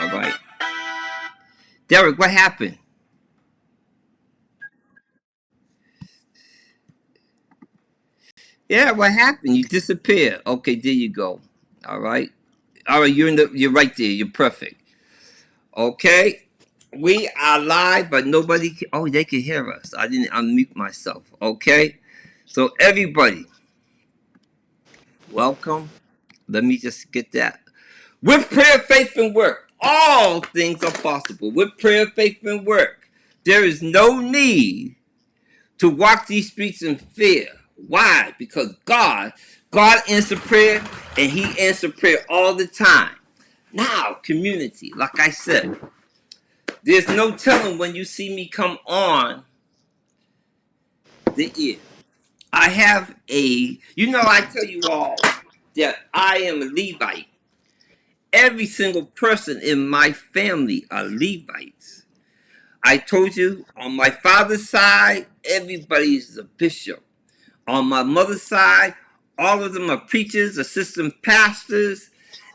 All right. Derek, what happened? Yeah, what happened? You disappeared. Okay, there you go. All right. All right, you're right there. You're perfect. Okay. We are live, but nobody oh, they can hear us. I didn't unmute myself. Okay. So everybody, welcome. Let me just get that. With prayer, faith, and work, all things are possible. With prayer, faith, and work, there is no need to walk these streets in fear. Why? Because God answers prayer, and He answers prayer all the time. Now, community, like I said, there's no telling when you see me come on the ear. I have I tell you all that I am a Levite. Every single person in my family are Levites. I told you on my father's side, everybody is a bishop. On my mother's side, all of them are preachers, assistant pastors,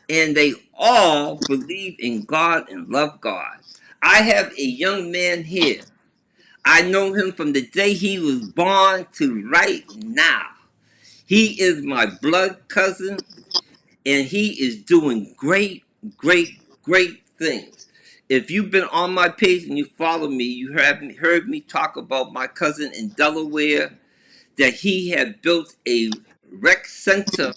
and they all believe in God and love God. I have a young man here. I know him from the day he was born to right now. He is my blood cousin, and he is doing great, great, great things. If you've been on my page and you follow me, you have heard me talk about my cousin in Delaware, that he had built a rec center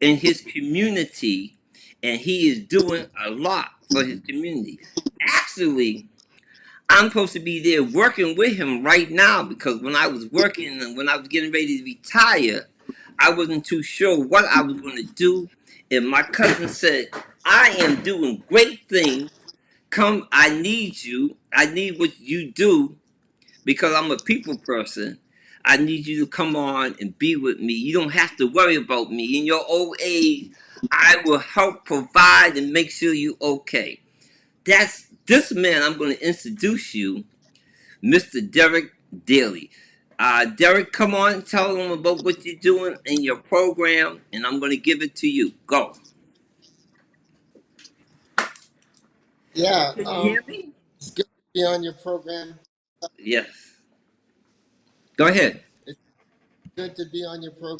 in his community, and he is doing a lot for his community. Actually, I'm supposed to be there working with him right now because when I was working and when I was getting ready to retire, I wasn't too sure what I was going to do. And my cousin said, I am doing great things. Come, I need you. I need what you do because I'm a people person. I need you to come on and be with me. You don't have to worry about me. In your old age, I will help provide and make sure you're okay. That's this man I'm going to introduce you, Mr. Derek Daly. Derek, come on and tell them about what you're doing in your program, and I'm going to give it to you. Go. Yeah, Can you hear me? it's good to be on your program. Yes. Go ahead. It's good to be on your program.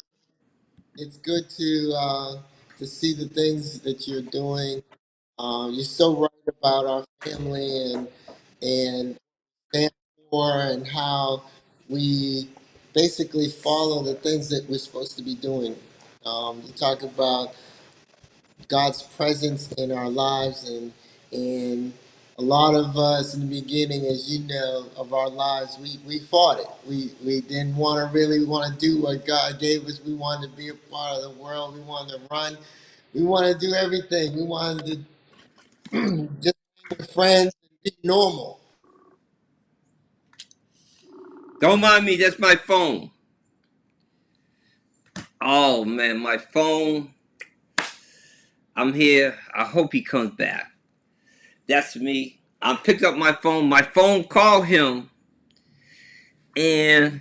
It's good to see the things that you're doing. You're so right about our family and stand for and how we basically follow the things that we're supposed to be doing. You talk about God's presence in our lives and a lot of us in the beginning, as you know, of our lives, we fought it. We didn't want to really want to do what God gave us. We wanted to be a part of the world. We wanted to run. We wanted to do everything. We wanted to just hang with friends and be normal. Don't mind me. That's my phone. Oh, man, my phone. I'm here. I hope he comes back. That's me. I picked up my phone. My phone called him, and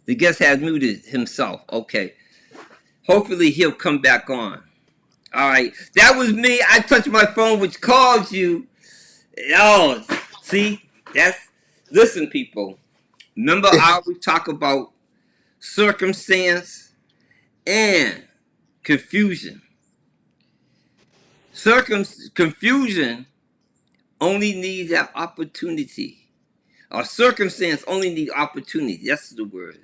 the guest had muted himself. Okay. Hopefully he'll come back on. All right. That was me. I touched my phone, which called you. Oh, see? That's. Listen, people. Remember, I always talk about circumstance and confusion. Confusion only needs that opportunity. Or circumstance only needs opportunity. That's the word.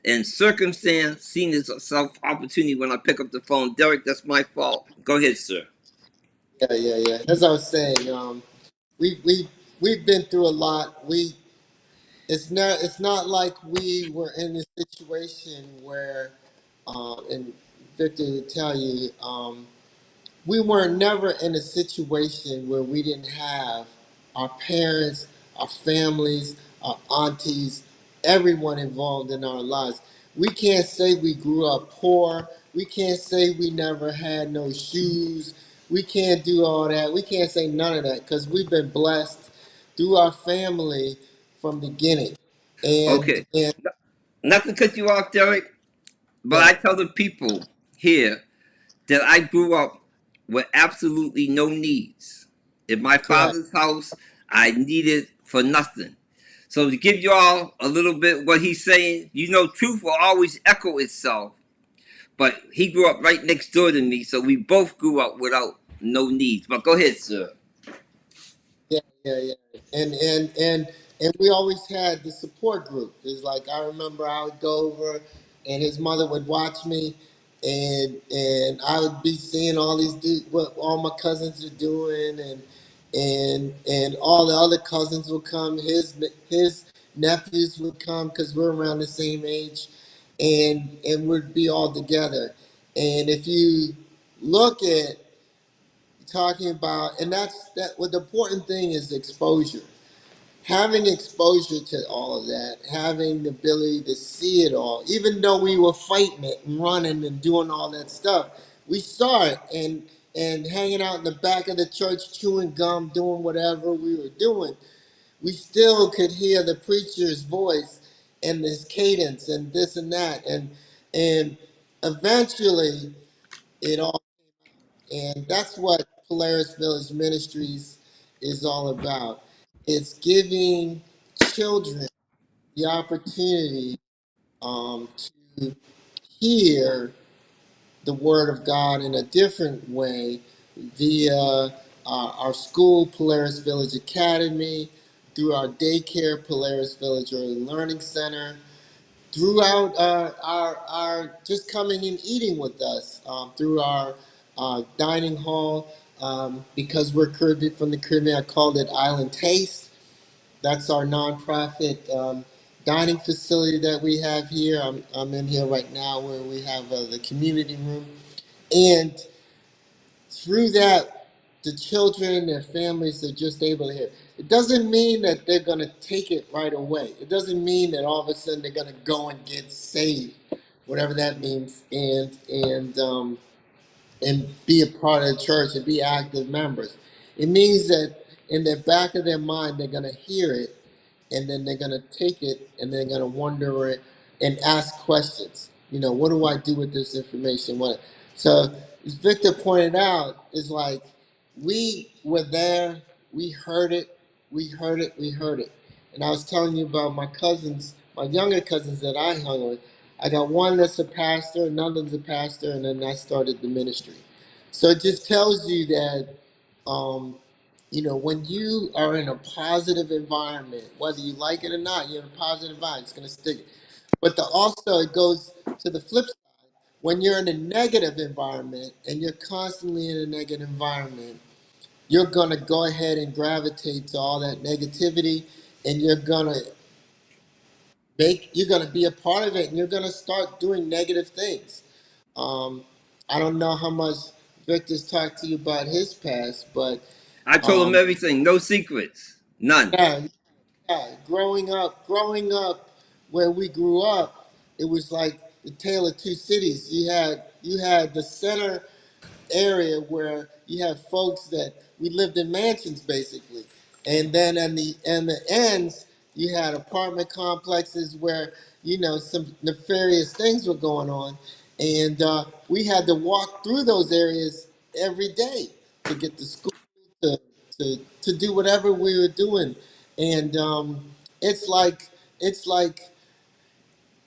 And circumstance seen as a self opportunity when I pick up the phone. Derek, that's my fault. Go ahead, sir. Yeah. As I was saying, we've been through a lot. It's not like we were in a situation where, and Victor will tell you, we were never in a situation where we didn't have our parents, our families, our aunties, everyone involved in our lives. We can't say we grew up poor. We can't say we never had no shoes. We can't do all that. We can't say none of that because we've been blessed through our family from the beginning. And Okay. and Not to cut you off, Derek, but yeah, I tell the people here that I grew up with absolutely no needs. In my Correct. father's house, I needed for nothing. So to give you all a little bit what he's saying, truth will always echo itself. But he grew up right next door to me, so we both grew up without no needs. But go ahead, sir. Yeah, yeah, yeah. And we always had the support group. It's like I remember I would go over and his mother would watch me and I would be seeing all what all my cousins are doing and all the other cousins would come. His nephews would come because we're around the same age and we'd be all together. And if you look at talking about, and that's that. What the important thing is exposure. Having exposure to all of that, having the ability to see it all, even though we were fighting it and running and doing all that stuff, we saw it and hanging out in the back of the church, chewing gum, doing whatever we were doing. We still could hear the preacher's voice and this cadence and this and that, and eventually it all. And that's what Polaris Village Ministries is all about. It's giving children the opportunity to hear the Word of God in a different way via our school, Polaris Village Academy, through our daycare, Polaris Village Early Learning Center, throughout our just coming and eating with us through our dining hall because we're Caribbean from the Caribbean. I called it Island Taste. That's our nonprofit dining facility that we have here. I'm in here right now where we have the community room, and through that, the children and their families are just able to hear. It doesn't mean that they're going to take it right away. It doesn't mean that all of a sudden they're going to go and get saved, whatever that means, and be a part of the church and be active members. It means that in the back of their mind, they're going to hear it and then they're going to take it and they're going to wonder it and ask questions. What do I do with this information? So, as Victor pointed out, is like we were there, we heard it, we heard it, we heard it. And I was telling you about my cousins, my younger cousins that I hung with. I got one that's a pastor, another's a pastor, and then I started the ministry. So it just tells you that um, when you are in a positive environment, whether you like it or not, you're in a positive environment, it's going to stick. But also, it goes to the flip side. When you're in a negative environment and you're constantly in a negative environment, you're going to go ahead and gravitate to all that negativity and you're going to be a part of it and you're going to start doing negative things. Um, I don't know how much Victor's talked to you about his past, but I told him um, everything, no secrets, none. yeah, yeah, growing up where we grew up, it was like the tale of two cities. You had the center area where you have folks that we lived in mansions basically, and then in the ends you had apartment complexes where some nefarious things were going on, and we had to walk through those areas every day to get to school, to to do whatever we were doing, and it's like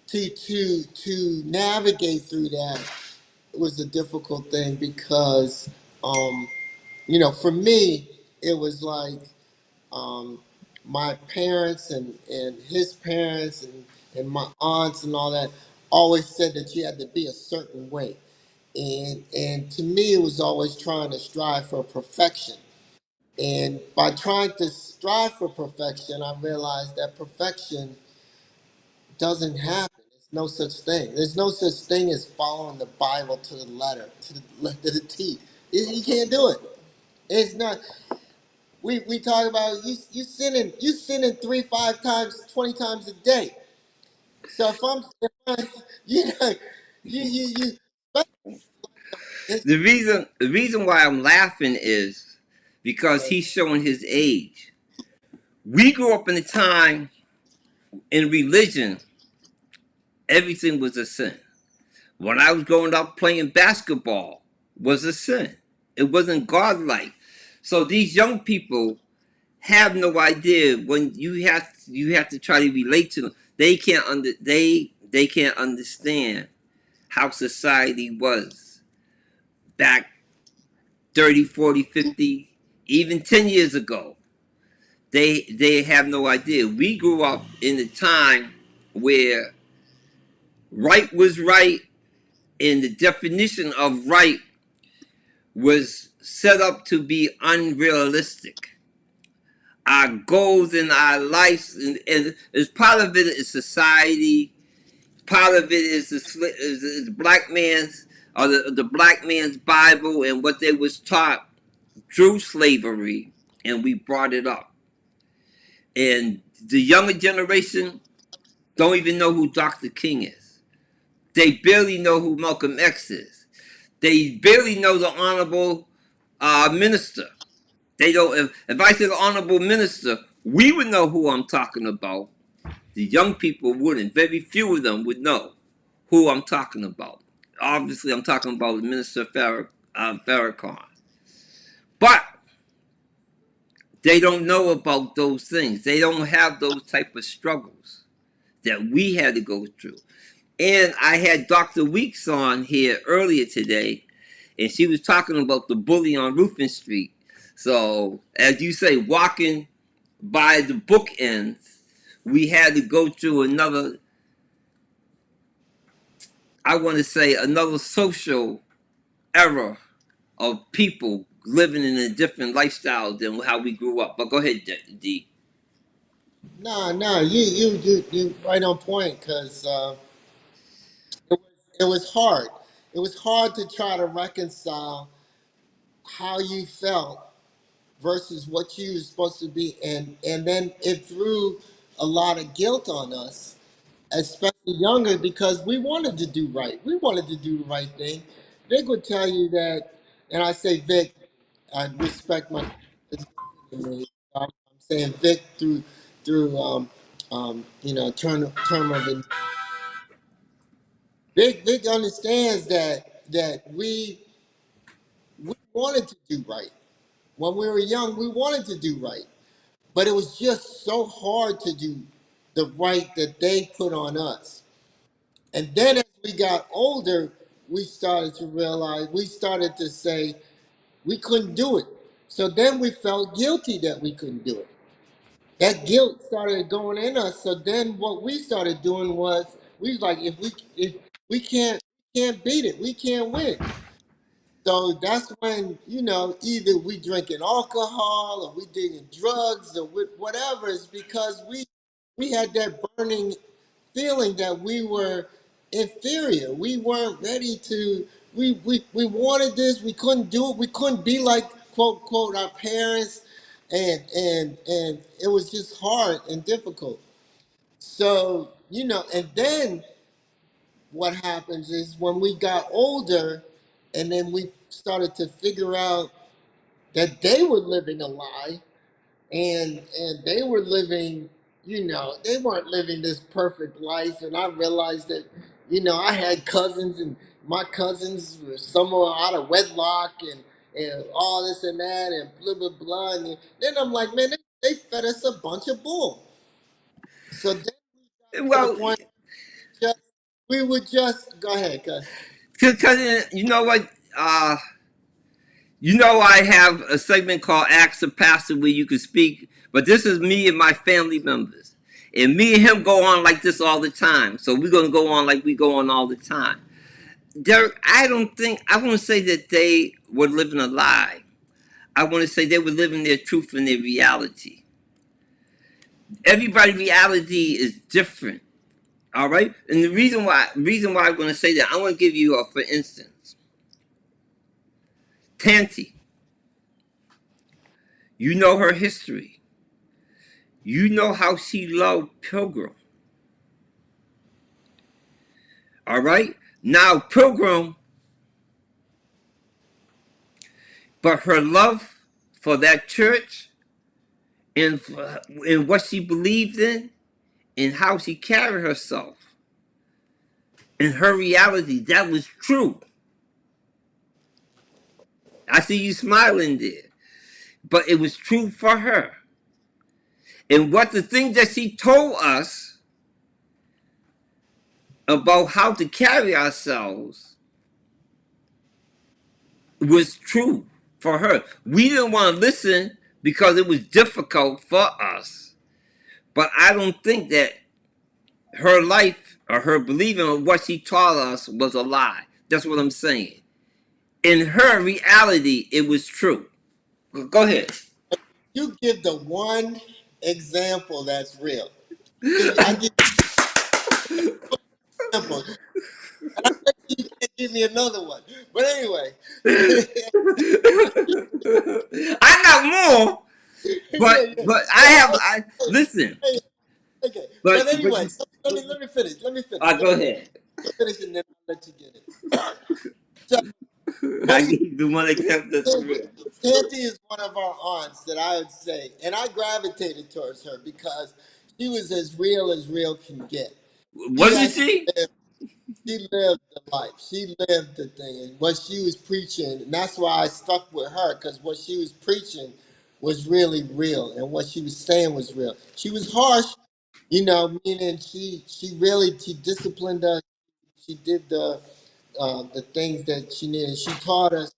to navigate through that was a difficult thing because for me it was like um, my parents and his parents and my aunts and all that always said that you had to be a certain way, and to me it was always trying to strive for perfection, and by trying to strive for perfection I realized that perfection doesn't happen. There's no such thing. There's no such thing as following the Bible to the letter, to the T. You can't do it. It's not. We talk about you sinning 3, 5 times, 20 times a day. So if you know, you it's, The reason why I'm laughing is because he's showing his age. We grew up in a time in religion, everything was a sin. When I was growing up, playing basketball was a sin. It wasn't godlike. So these young people have no idea when you have to try to relate to them. They can't understand how society was back 30, 40, 50, even 10 years ago. They have no idea. We grew up in a time where right was right, and the definition of right was set up to be unrealistic. Our goals in our lives, and as part of it is society. Part of it is the black man's or the black man's Bible and what they was taught through slavery, and we brought it up. And the younger generation don't even know who Dr. King is. They barely know who Malcolm X is. They barely know the honorable minister. They don't. If I said honorable minister, we would know who I'm talking about. The young people wouldn't. Very few of them would know who I'm talking about. Obviously, I'm talking about Minister Farrakhan. But they don't know about those things. They don't have those type of struggles that we had to go through. And I had Dr. Weeks on here earlier today, and she was talking about the bully on Rufin Street. So, as you say, walking by the bookends, we had to go through another, I want to say, another social era of people living in a different lifestyle than how we grew up. But go ahead, D. No, you right on point because it was it was hard. It was hard to try to reconcile how you felt versus what you were supposed to be, and then it threw a lot of guilt on us, especially younger, because we wanted to do right. We wanted to do the right thing. Vic would tell you that, and I say Vic, I respect my it's bigger than me. I'm saying Vic through term of it. Vic understands that we wanted to do right. When we were young, we wanted to do right. But it was just so hard to do the right that they put on us. And then as we got older, we started to realize, we started to say we couldn't do it. So then we felt guilty that we couldn't do it. That guilt started going in us. So then what we started doing was we was like, if we can't beat it, we can't win. So that's when, either we drinking alcohol or we doing drugs or whatever. It's because we had that burning feeling that we were inferior. We weren't ready to, we wanted this, we couldn't do it, we couldn't be like quote quote our parents, and it was just hard and difficult. So, and then what happens is when we got older and then we started to figure out that they were living a lie, and they were living, they weren't living this perfect life. And I realized that, I had cousins, and my cousins were somewhere out of wedlock, and all this and that, and blah blah blah. And then I'm like, man, they fed us a bunch of bull. So then we got to the Well, point just we would just go ahead, cuz. because you know what? I have a segment called Ask the Pastor where you can speak, but this is me and my family members. And me and him go on like this all the time. So we're going to go on like we go on all the time. Derek, I want to say that they were living a lie. I want to say they were living their truth and their reality. Everybody's reality is different. All right? And the reason why I'm going to say that, I want to give you for instance, Tanti. You know her history. You know how she loved Pilgrim. All right? Now, Pilgrim, but her love for that church and what she believed in and how she carried herself and her reality, that was true. I see you smiling there. but it was true for her. And what the thing that she told us about how to carry ourselves was true for her. We didn't want to listen because it was difficult for us. But I don't think that her life or her believing of what she taught us was a lie. That's what I'm saying. In her reality, it was true. Go ahead. You give the one example that's real. I give you an example, and I bet you can't give me another one. But anyway, I got more, yeah, yeah, but I yeah. have I listen. Hey, okay, But but anyway, you, let me finish. go ahead. Let me finish, and then I'll let you get it. So, I basically, give you the one example that's real. Tanty is one of our aunts that I would say, and I gravitated towards her because she was as real can get. She Wasn't actually she? lived, she lived the life. She lived the thing, and what she was preaching, and that's why I stuck with her because what she was preaching was really real, and what she was saying was real. She was harsh, meaning she disciplined us. She did the things that she needed. She taught us,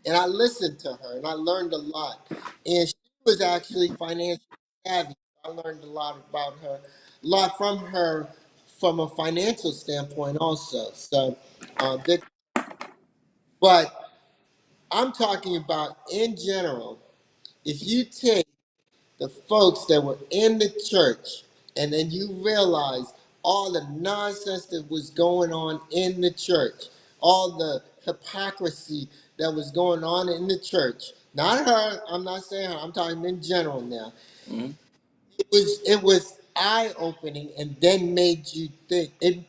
and I listened to her, and I learned a lot. And she was actually financially savvy. I learned a lot about her, a lot from her, from a financial standpoint, also. So, Vic, but I'm talking about in general. If you take the folks that were in the church, and then you realize all the nonsense that was going on in the church, all the hypocrisy that was going on in the church. Not her, I'm not saying her, I'm talking in general now. Mhm. It was eye opening and then made you think. This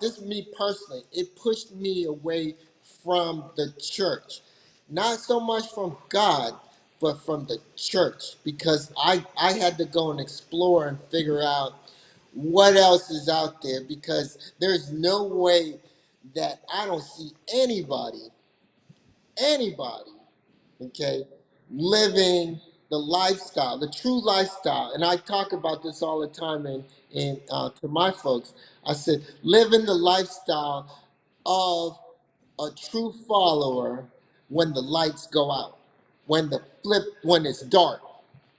is me personally. It pushed me away from the church, not so much from God, but from the church, because I had to go and explore and figure out what else is out there, because there's no way that I don't see anybody, okay, living the lifestyle, the true lifestyle. And I talk about this all the time, and to my folks, I said, living the lifestyle of a true follower when the lights go out, when it's dark.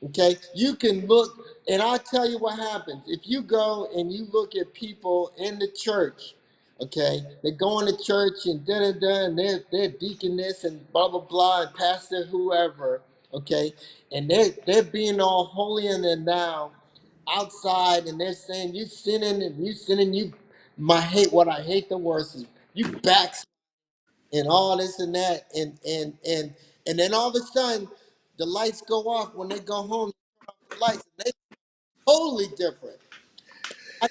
Okay, you can look, and I'll tell you what happens if you go and you look at people in the church. Okay, they go into church and da da da, and they're deaconess and blah blah blah, and pastor whoever. Okay, and they're being all holy and then now outside, and they're saying you sinning and you sinning. My hate what I hate the worst is you back and all this and that, and then all of a sudden the lights go off when they go home. The lights, and they totally different. I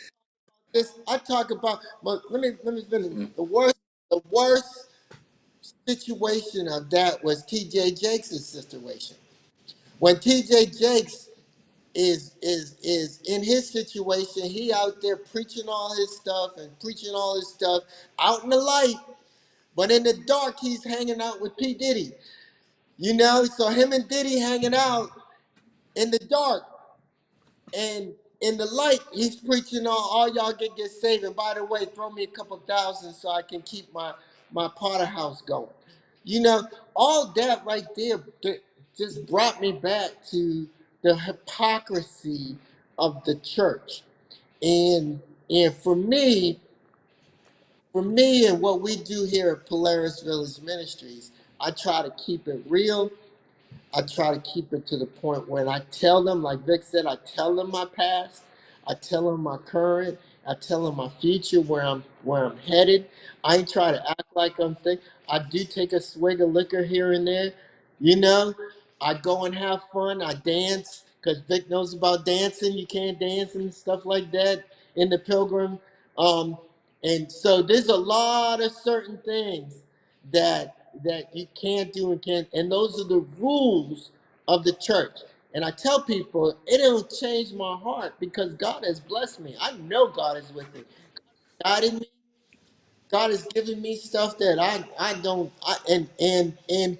I talk about, but let me finish. The worst situation of that was T.J. Jakes' situation. When T.J. Jakes is in his situation, he out there preaching all his stuff and preaching all his stuff out in the light, but in the dark he's hanging out with P Diddy. So him and Diddy hanging out in the dark, and in the light, he's preaching all y'all get saved. And by the way, throw me a couple thousand so I can keep my Potter house going. You know, all that right there just brought me back to the hypocrisy of the church. And for me and what we do here at Polaris Village Ministries, I try to keep it real. I try to keep it to the point when I tell them, like Vic said, I tell them my past, I tell them my current, I tell them my future, where I'm headed. I ain't try to act like I'm thick. I do take a swig of liquor here and there, you know. I go and have fun. I dance because Vic knows about dancing. You can't dance and stuff like that in the Pilgrim. Um, and so there's a lot of certain things that you can't do and can't, and those are the rules of the church. And I tell people it don't change my heart because God has blessed me. I know God is with me. God in me. God has given me stuff that I don't. And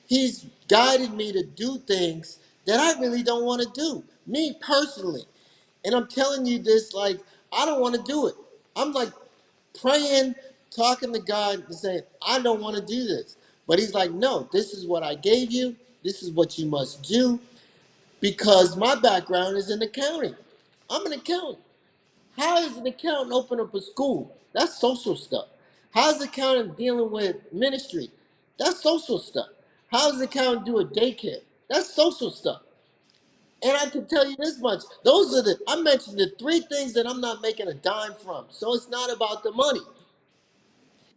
He's guided me to do things that I really don't want to do, me personally. And I'm telling you this, like, I don't want to do it. I'm like praying, talking to God and saying, I don't want to do this. But he's like, no, this is what I gave you. This is what you must do, because my background is in accounting. I'm an accountant. How is an accountant open up a school? That's social stuff. How is an accountant dealing with ministry? That's social stuff. How does an accountant do a daycare? That's social stuff. And I can tell you this much. I mentioned the three things that I'm not making a dime from. So it's not about the money.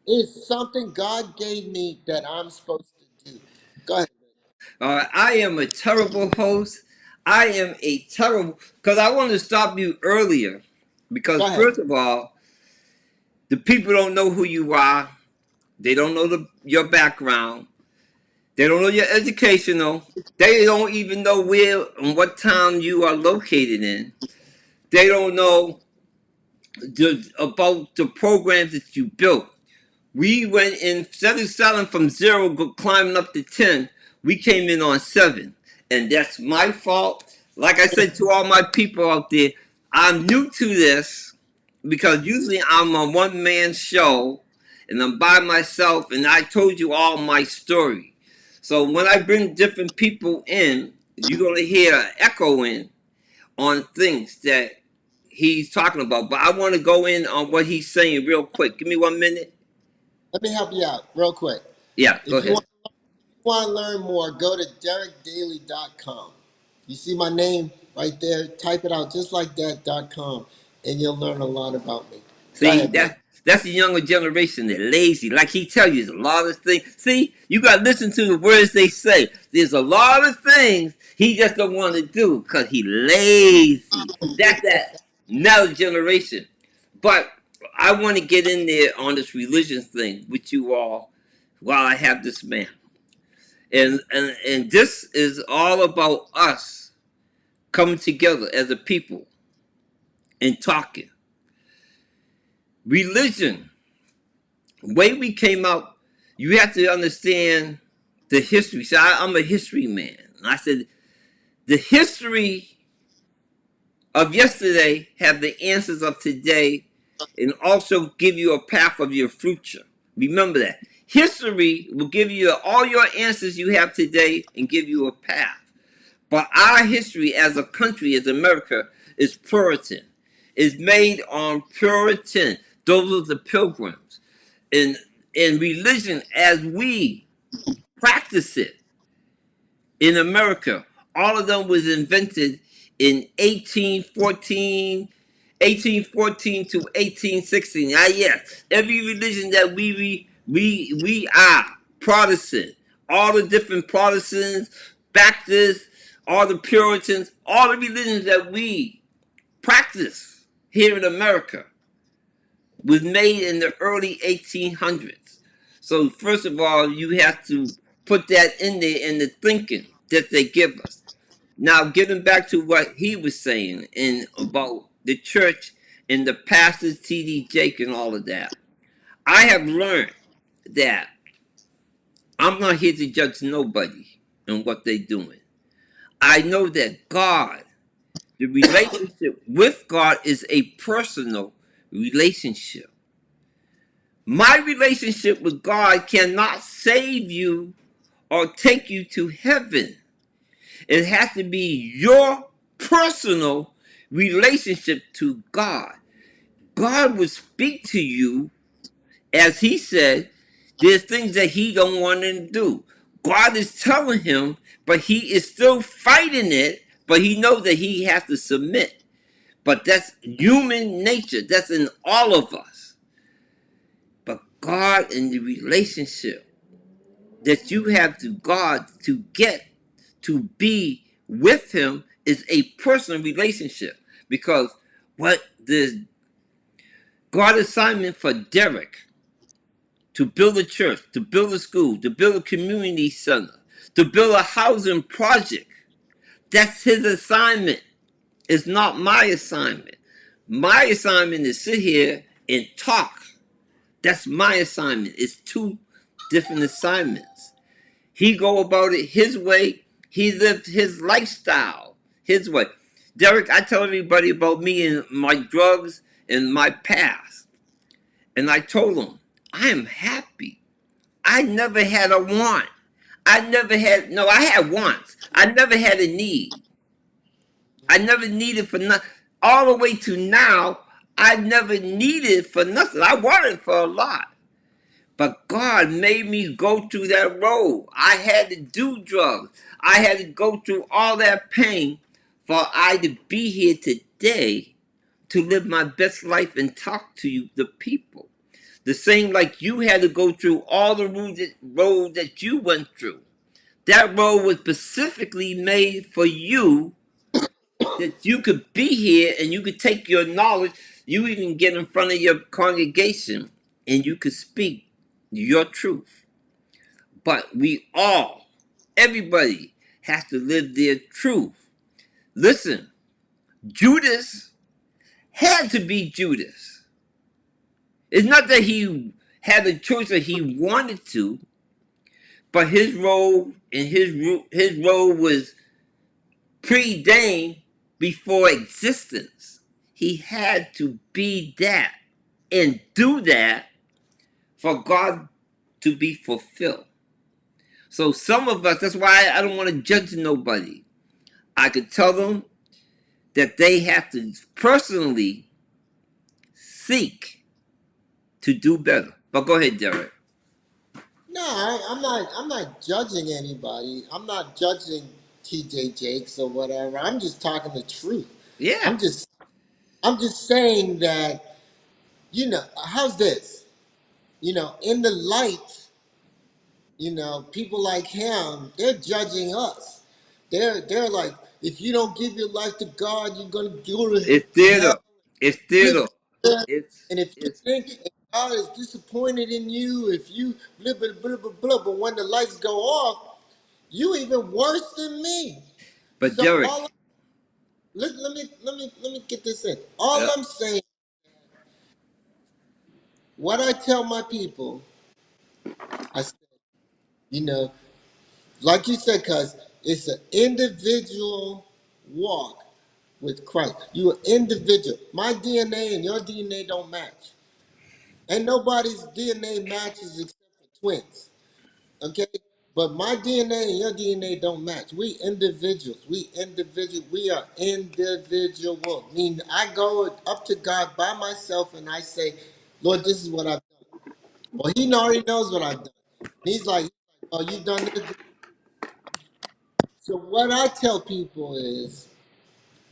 It's something God gave me that I'm supposed to do. Go ahead. I am a terrible host. I am a terrible, because I want to stop you earlier. Because Go ahead. first of all, the people don't know who you are. They don't know your background. They don't know your educational. They don't even know where and what town you are located in. They don't know about the programs that you built. We went in, instead of selling from zero, climbing up to 10, we came in on 7. And that's my fault. Like I said to all my people out there, I'm new to this because usually I'm a one-man show and I'm by myself, and I told you all my story. So when I bring different people in, you're going to hear echoing on things that he's talking about. But I want to go in on what he's saying real quick. Give me 1 minute. Let me help you out real quick. Yeah, go If you ahead. want to learn more, go to DerekDaily.com. You see my name right there? Type it out just like that.com, and you'll learn a lot about me. Go See, ahead, man. that's the younger generation. They're lazy. Like he tell you, there's a lot of things. See, you got to listen to the words they say. There's a lot of things he just don't want to do because he lazy. That's that another generation. But I want to get in there on this religion thing with you all while I have this man. And this is all about us coming together as a people and talking. Religion, way we came out, you have to understand the history. See, I'm a history man. And I said the history of yesterday have the answers of today and also give you a path of your future. Remember that. History will give you all your answers you have today and give you a path. But our history as a country, as America, is Puritan. It's made on Puritan. Those are the pilgrims. And religion as we practice it in America, all of them was invented in 1814 to 1816. Ah, yes, every religion that we are Protestant, all the different Protestants, Baptists, all the Puritans, all the religions that we practice here in America was made in the early 1800s. So first of all, you have to put that in there in the thinking that they give us. Now, getting back to what he was saying in about the church and the pastors, T.D. Jake, and all of that, I have learned that I'm not here to judge nobody and what they're doing. I know that God, the relationship with God, is a personal relationship. My relationship with God cannot save you or take you to heaven. It has to be your personal relationship to God. God will speak to you, as he said, there's things that he don't want him to do. God is telling him, but he is still fighting it, but he knows that he has to submit. But that's human nature. That's in all of us. But God and the relationship that you have to God to get to be with him is a personal relationship. Because what the God assignment for Derek to build a church, to build a school, to build a community center, to build a housing project, that's his assignment. It's not my assignment. My assignment is sit here and talk. That's my assignment. It's two different assignments. He go about it his way. He lived his lifestyle his way. Derek, I tell everybody about me and my drugs and my past. And I told them, I am happy. I never had a want. I never had, no, I had wants. I never had a need. I never needed for nothing. All the way to now, I never needed for nothing. I wanted for a lot. But God made me go through that road. I had to do drugs. I had to go through all that pain for I to be here today to live my best life and talk to you, the people. The same like you had to go through all the road that you went through. That road was specifically made for you, that you could be here and you could take your knowledge. You even get in front of your congregation and you could speak your truth. But we all, everybody, has to live their truth. Listen, Judas had to be Judas. It's not that he had a choice or he wanted to, but his role and his role was preordained before existence. He had to be that and do that for God to be fulfilled. So some of us, that's why I don't want to judge nobody. I could tell them that they have to personally seek to do better. But go ahead, Derek. No, I'm not. I'm not judging anybody. I'm not judging T.J. Jakes or whatever. I'm just talking the truth. Yeah. I'm just. I'm just saying that. How's this? In the light, people like him, they're judging us. They're like, if you don't give your life to God, you're gonna go It's to hell. theater. It's theater. It's And if you it's think God is disappointed in you, if you blah blah blah blah blah, but when the lights go off, you even worse than me. but So Derek, let me get this in. All uh, I'm saying, what I tell my people, I said, you know, like you said, cuz it's an individual walk with Christ. You an individual. My DNA and your DNA don't match. And nobody's DNA matches except for twins. Okay? But my DNA and your DNA don't match. We individuals. We are individual. Meaning I go up to God by myself and I say, Lord, this is what I've done. Well, he already knows what I've done. And he's like, oh, you've done this. So what I tell people is,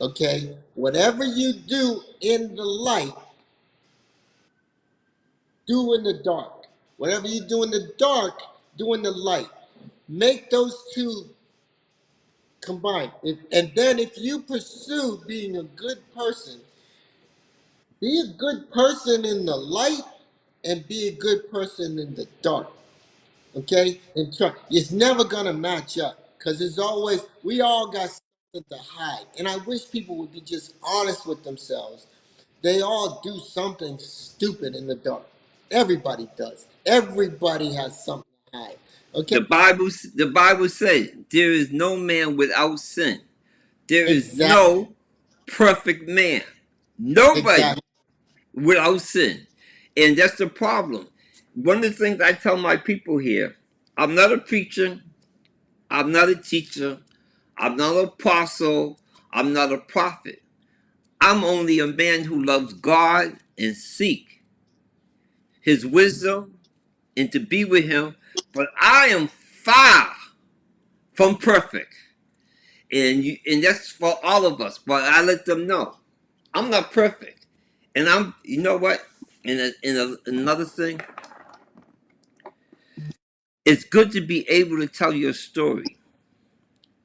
okay, whatever you do in the light, do in the dark. Whatever you do in the dark, do in the light. Make those two combine. And then if you pursue being a good person, be a good person in the light and be a good person in the dark. Okay? And try. It's never gonna match up. Because it's always we all got something to hide. And I wish people would be just honest with themselves. They all do something stupid in the dark. Everybody does. Everybody has something to hide. Okay? the Bible says there is no man without sin. There is Exactly. no perfect man. Nobody Exactly. without sin. And that's the problem. One of the things I tell my people here, I'm not a preacher, I'm not a teacher, I'm not an apostle, I'm not a prophet. I'm only a man who loves God and seek his wisdom and to be with him. But I am far from perfect. And that's for all of us. But I let them know I'm not perfect. And you know what? Another thing, it's good to be able to tell your story,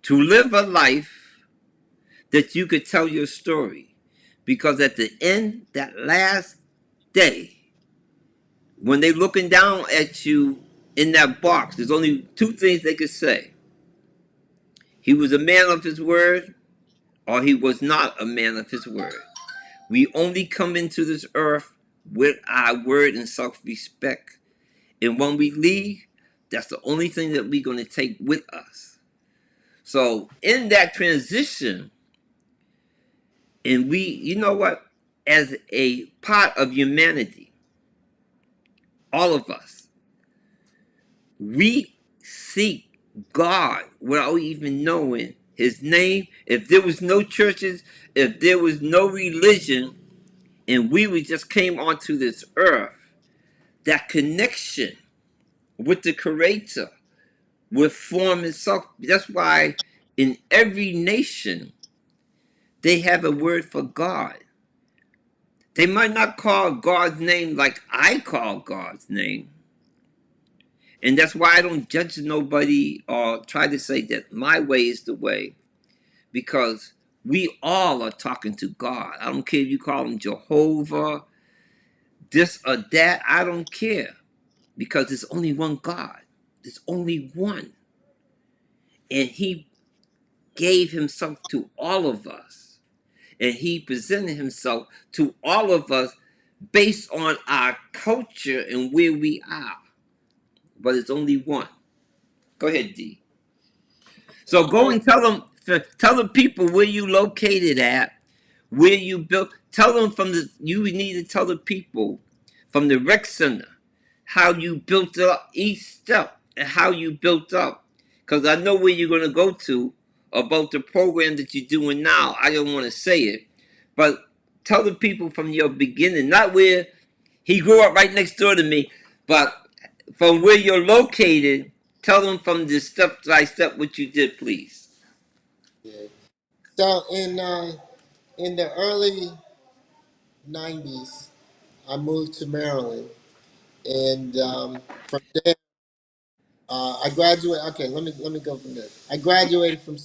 to live a life that you could tell your story. Because at the end, that last day, when they looking down at you in that box, there's only two things they could say. He was a man of his word, or he was not a man of his word. We only come into this earth with our word and self-respect. And when we leave, That's the only thing that we're going to take with us. So in that transition, and we, you know what, as a part of humanity, all of us, we seek God without even knowing his name. If there was no churches, if there was no religion, and we just came onto this earth, that connection with the creator will form itself. That's why in every nation they have a word for God. They might not call God's name like I call God's name. And that's why I don't judge nobody or try to say that my way is the way, because we all are talking to God. I don't care if you call him Jehovah, this or that. I don't care, because there's only one God. There's only one. And he gave himself to all of us. And he presented himself to all of us based on our culture and where we are. But it's only one. Go ahead, D. So go Right. and tell the people where you located at, where you built. Tell them from the. You need to tell the people from the rec center how you built up each step and how you built up. Because I know where you're gonna go to about the program that you're doing now. I don't want to say it, but tell the people from your beginning, not where he grew up right next door to me, but from where you're located. Tell them from the step by step what you did, please. Yeah. So in the early '90s, I moved to Maryland, and from there, I graduated. Okay, let me go from there. I graduated from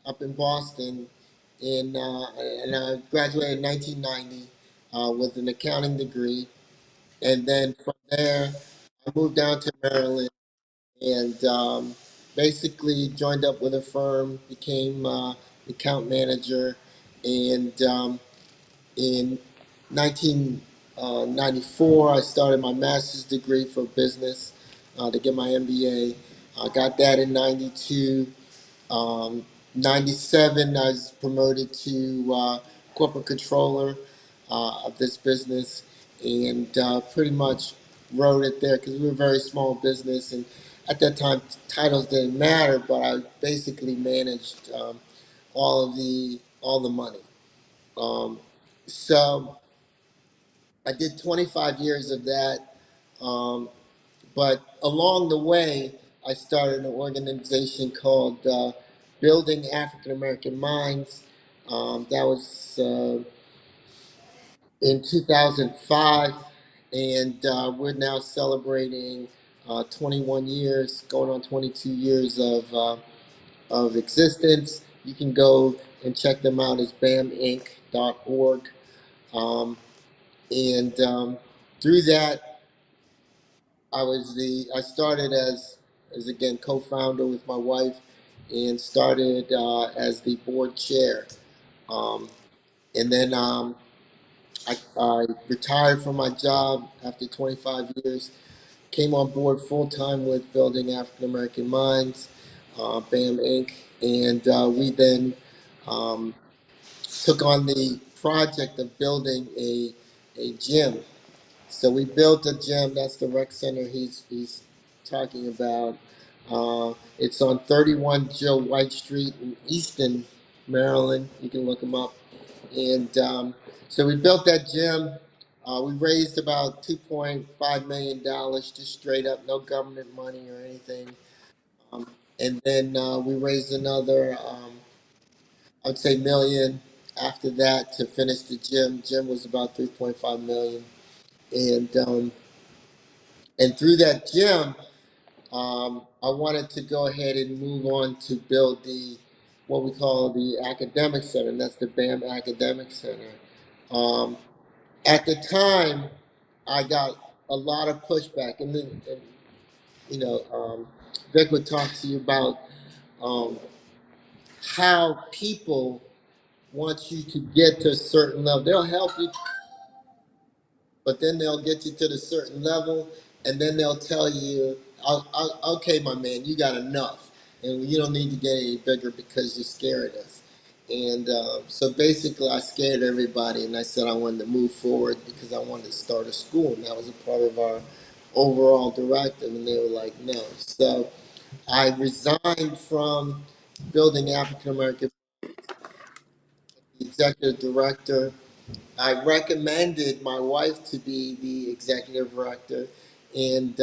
up in Boston, and I graduated in 1990 with an accounting degree, and then from there, I moved down to Maryland and basically joined up with a firm, became account manager, and in 1994, I started my master's degree for business to get my MBA. I got that in '92. Um, '97, I was promoted to corporate controller of this business, and pretty much wrote it there because we were a very small business, and at that time titles didn't matter, but I basically managed all the money. Um, so I did 25 years of that. Um, but along the way, I started an organization called Building African American Minds. That was in 2005, and we're now celebrating 21 years, going on 22 years of existence. You can go and check them out as baminc.org. Um, and through that, I started as again co-founder with my wife, and started as the board chair. Um, and then I retired from my job after 25 years. Came on board full time with Building African American Minds, BAM Inc., and we then um, took on the project of building a gym. So we built a gym. That's the rec center he's talking about. It's on 31 Joe White Street in Easton, Maryland. You can look them up. And so we built that gym. We raised about $2.5 million, just straight up, no government money or anything. Um, and then we raised another, I'd say, million after that to finish the gym. Gym was about 3.5 million, and through that gym, I wanted to go ahead and move on to build the what we call the academic center, and that's the BAM Academic Center. Um, at the time, I got a lot of pushback, and you know, Vic would talk to you about um, how people want you to get to a certain level. They'll help you, but then they'll get you to the certain level, and then they'll tell you, "Okay, my man, you got enough, and you don't need to get any bigger because you scared us." And so basically, I scared everybody, and I said I wanted to move forward because I wanted to start a school, and that was a part of our overall directive. And they were like, "No." So I resigned from building African American executive director. I recommended my wife to be the executive director, and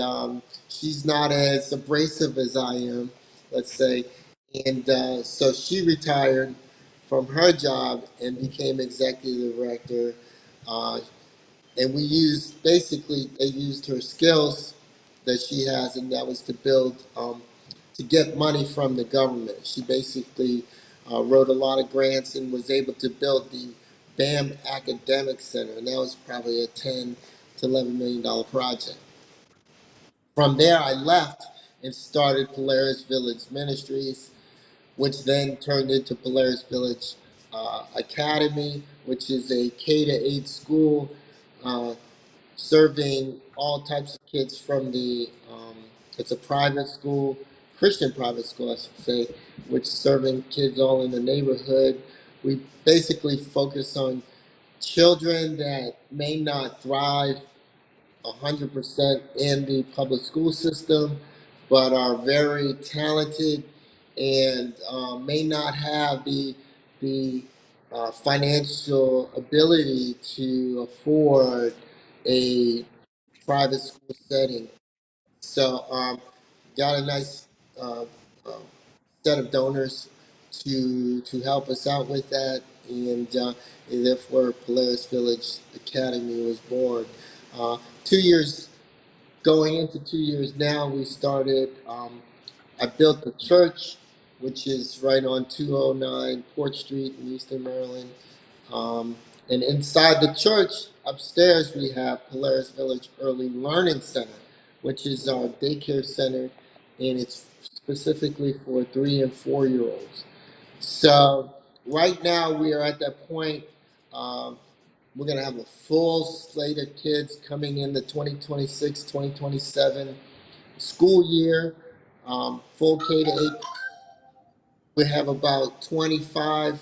she's not as abrasive as I am, let's say. And so she retired from her job and became executive director. Uh, and we used basically they used her skills that she has, and that was to build to get money from the government. She basically wrote a lot of grants and was able to build the BAM Academic Center, and that was probably a $10 to $11 million project. From there, I left and started Polaris Village Ministries, which then turned into Polaris Village Academy, which is a K to 8 school uh, serving all types of kids from the it's a private school, Christian private school I should say, which is serving kids all in the neighborhood. We basically focus on children that may not thrive 100% in the public school system, but are very talented and may not have the financial ability to afford a private school setting. So got a nice uh, um, set of donors to help us out with that, and therefore Polaris Village Academy was born. 2 years going into 2 years now, we started. I built the church, which is right on 209 Port Street in Eastern Maryland. Um, and inside the church, upstairs, we have Polaris Village Early Learning Center, which is our daycare center, and it's specifically for 3 and 4 year olds. So right now, we are at that point. Um, we're going to have a full slate of kids coming in the 2026-2027 school year, full K to 8. We have about 25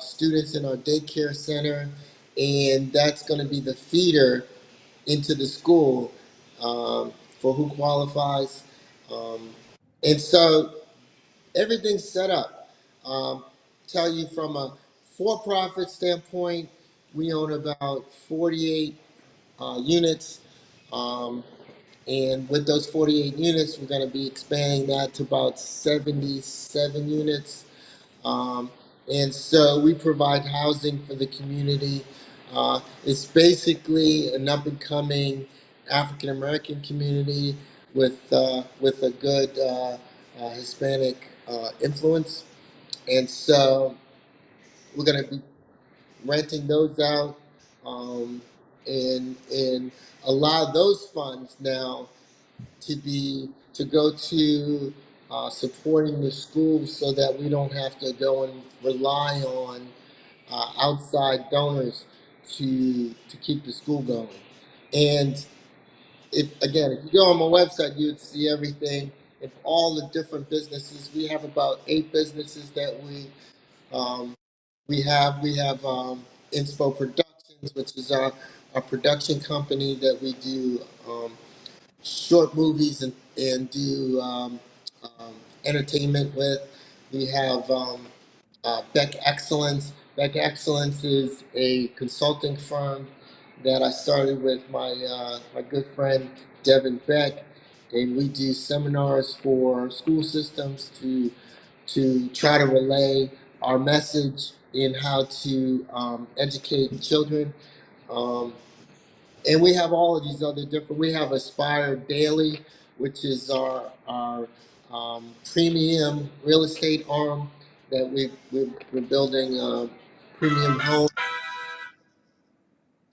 students in our daycare center, and that's going to be the feeder into the school for who qualifies. Um, and so everything's set up. Tell you from a for-profit standpoint, we own about 48 units. Um, and with those 48 units, we're going to be expanding that to about 77 units. Um, and so we provide housing for the community. It's basically an up and coming African American community with a good Hispanic influence. And so we're going to be renting those out and allow those funds now to go to supporting the schools so that we don't have to go and rely on outside donors to keep the school going. And if you go on my website, you'd see everything. If all the different businesses, we have about 8 businesses that um, we have Inspo Productions, which is our production company that we do short movies and do entertainment with. We have Beck Excellence. Beck Excellence is a consulting firm that I started with my good friend Devin Beck, and we do seminars for school systems to try to relay our message in how to educate children. Um, and we have all of these other different. We have Aspire Daily, which is our premium real estate arm that we're building premium home.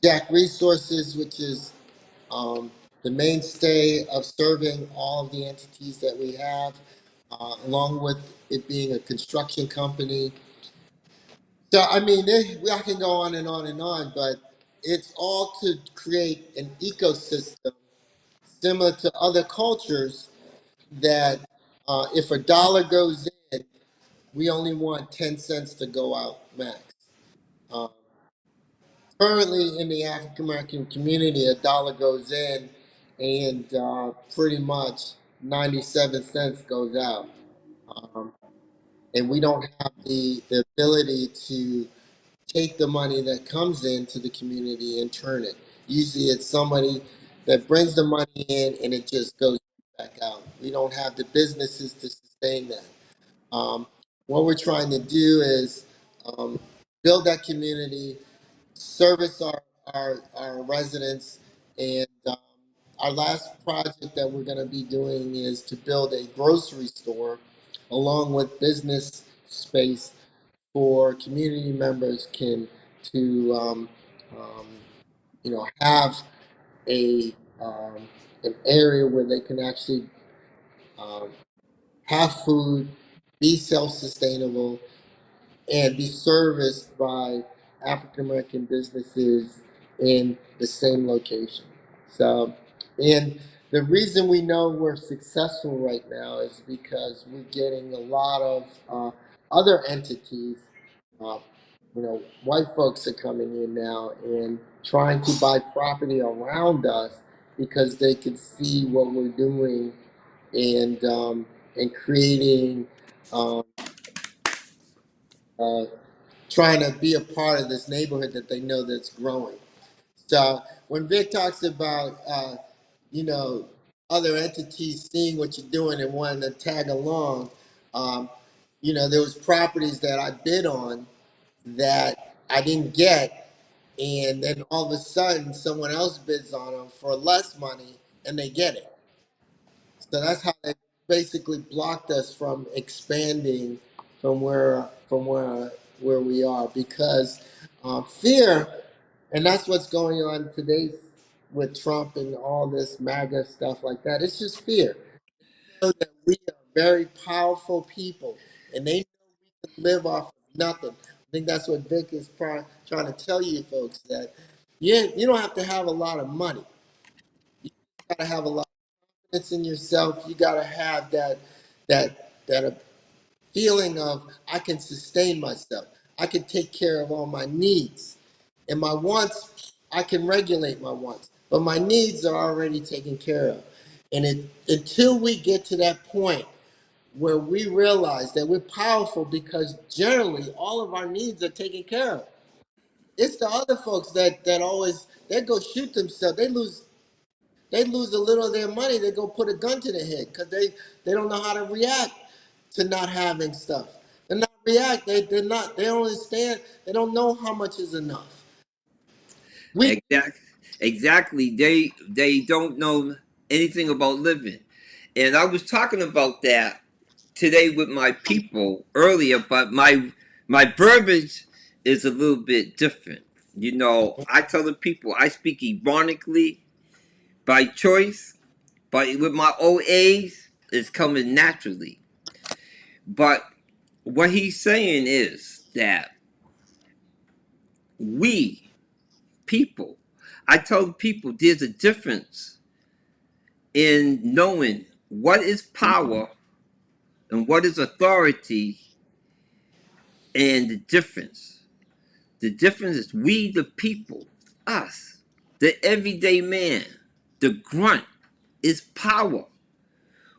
Jack Resources, which is um, the mainstay of serving all of the entities that we have, along with it being a construction company. So I mean, I can go on and on and on, but it's all to create an ecosystem similar to other cultures that if a dollar goes in, we only want 10 cents to go out max. Um, Currently in the African American community, a dollar goes in and pretty much 97 cents goes out. Um, and we don't have the ability to take the money that comes into the community and turn it. Usually it's somebody that brings the money in and it just goes back out. We don't have the businesses to sustain that. What we're trying to do is um, build that community, service our residents, and our last project that we're going to be doing is to build a grocery store along with business space for community members can to um, have a an area where they can actually um, have food, be self-sustainable, and be serviced by African American businesses in the same location. So, and the reason we know we're successful right now is because we're getting a lot of other entities. Uh, White folks are coming in now and trying to buy property around us because they can see what we're doing and creating. Um, uh, Trying to be a part of this neighborhood that they know that's growing. So when Vic talks about, you know, other entities seeing what you're doing and wanting to tag along, um, there was properties that I bid on that I didn't get, and then all of a sudden someone else bids on them for less money and they get it. So that's how they basically blocked us from expanding from where we are because fear, and that's what's going on today with Trump and all this MAGA stuff like that. It's just fear. They know that we are very powerful people, and they know we can live off of nothing. I think that's what Vic is trying to tell you folks that you don't have to have a lot of money. You got to have a lot confidence in yourself. You got to have that feeling of I can sustain myself. I can take care of all my needs, and my wants I can regulate my wants, but my needs are already taken care of. And until we get to that point where we realize that we're powerful because generally all of our needs are taken care of. It's the other folks that always they go shoot themselves. They lose a little of their money, they go put a gun to their head because they don't know how to react to not having stuff. They're not react. They don't understand. They don't know how much is enough. We Exactly. They don't know anything about living. And I was talking about that today with my people earlier, but my verbiage is a little bit different. I tell the people I speak ironically by choice, but with my old age, it's coming naturally. But what he's saying is that we people, I tell the people there's a difference in knowing what is power and what is authority, and the difference. The difference is we, the people, us, the everyday man, the grunt, is power.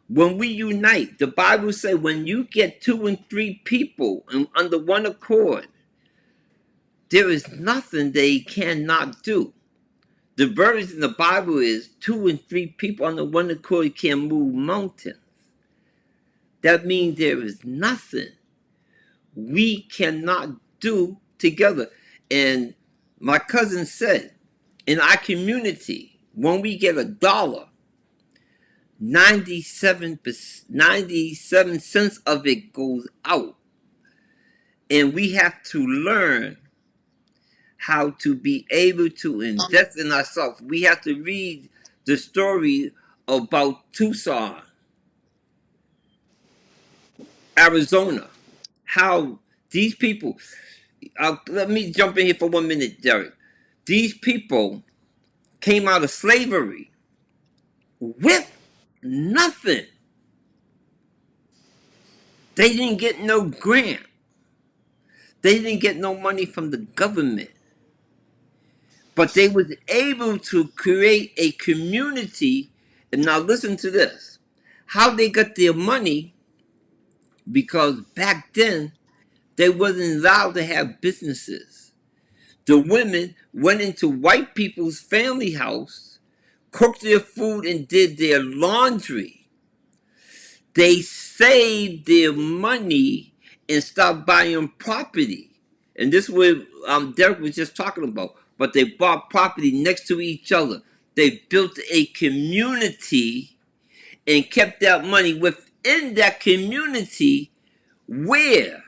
When we unite, the Bible says when you get two and three people under one accord, there is nothing they cannot do. The verse in the Bible is two and three people under one accord can move mountains. That means there is nothing we cannot do together. And my cousin said, in our community, when we get a dollar, 97 cents of it goes out. And we have to learn how to be able to invest in ourselves. We have to read the story about Tucson, Arizona, how these people, let me jump in here for 1 minute, Derek. These people came out of slavery with nothing. They didn't get no grant. They didn't get no money from the government. But they was able to create a community. And now listen to this. How they got their money, because back then they wasn't allowed to have businesses. The women went into white people's family house, cooked their food and did their laundry. They saved their money and stopped buying property. And this is what Derek was just talking about. But they bought property next to each other. They built a community and kept that money within that community where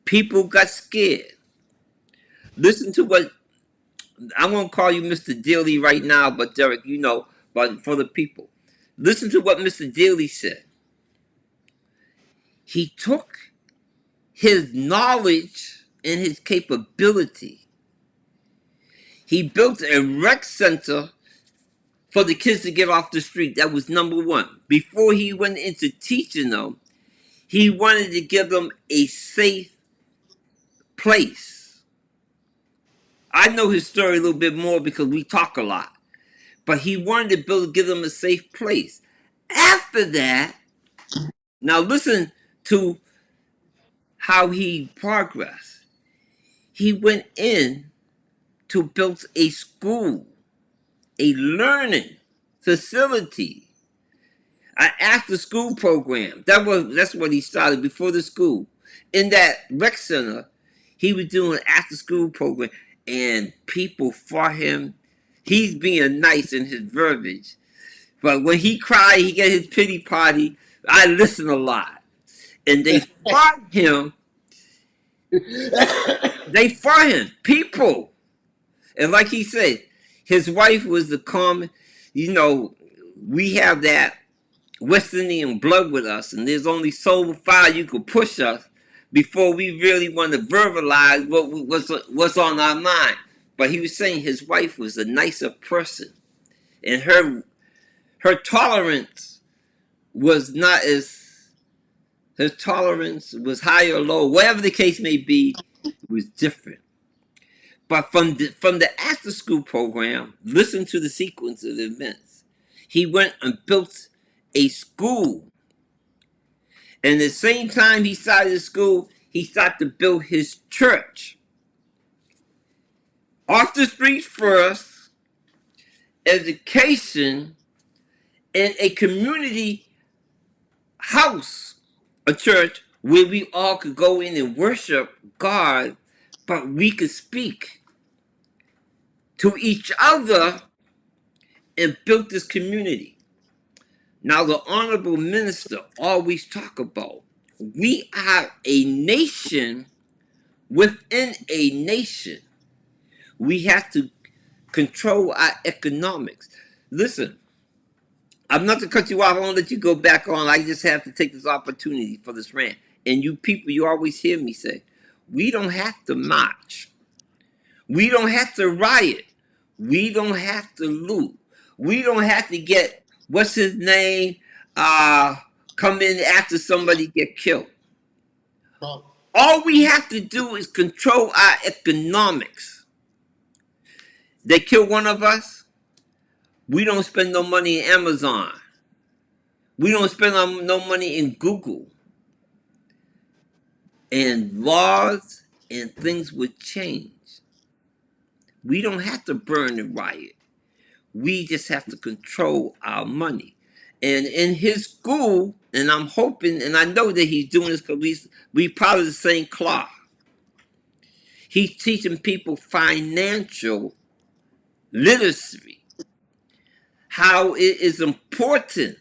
people got scared. Listen to what I'm going to call you Mr. Daly right now, but Derek, you know, but for the people. Listen to what Mr. Daly said. He took his knowledge and his capability. He built a rec center for the kids to get off the street. That was number one. Before he went into teaching them, he wanted to give them a safe place. I know his story a little bit more because we talk a lot. But he wanted to give them a safe place. After that, now listen to how he progressed. He went in to build a school, a learning facility, an after school program. That's what he started before the school. In that rec center, he was doing an after school program, and people for him. He's being nice in his verbiage, but when he cried, he got his pity party. I listen a lot, and they fought him. They fought him, people. And like he said, his wife was the common. You know, we have that West Indian blood with us, and there's only so far you could push us before we really want to verbalize what's on our mind. But he was saying his wife was a nicer person, and her tolerance was not as her tolerance was high or low, whatever the case may be, it was different. But from the after school program, listen to the sequence of events. He went and built a school. And at the same time he started the school, he started to build his church. Off the street first, education, and a community house, a church where we all could go in and worship God, but we could speak to each other and build this community. Now, the Honorable Minister always talk about we are a nation within a nation. We have to control our economics. Listen, I'm not to cut you off. I won't let you go back on. I just have to take this opportunity for this rant. And you people, you always hear me say, we don't have to march. We don't have to riot. We don't have to loot. We don't have to get, what's his name, come in after somebody get killed. All we have to do is control our economics. They kill one of us, we don't spend no money in Amazon. We don't spend no money in Google. And laws and things would change. We don't have to burn and riot. We just have to control our money. And in his school, and I'm hoping, and I know that he's doing this because we part of the same cloth. He's teaching people financial literacy, how it is important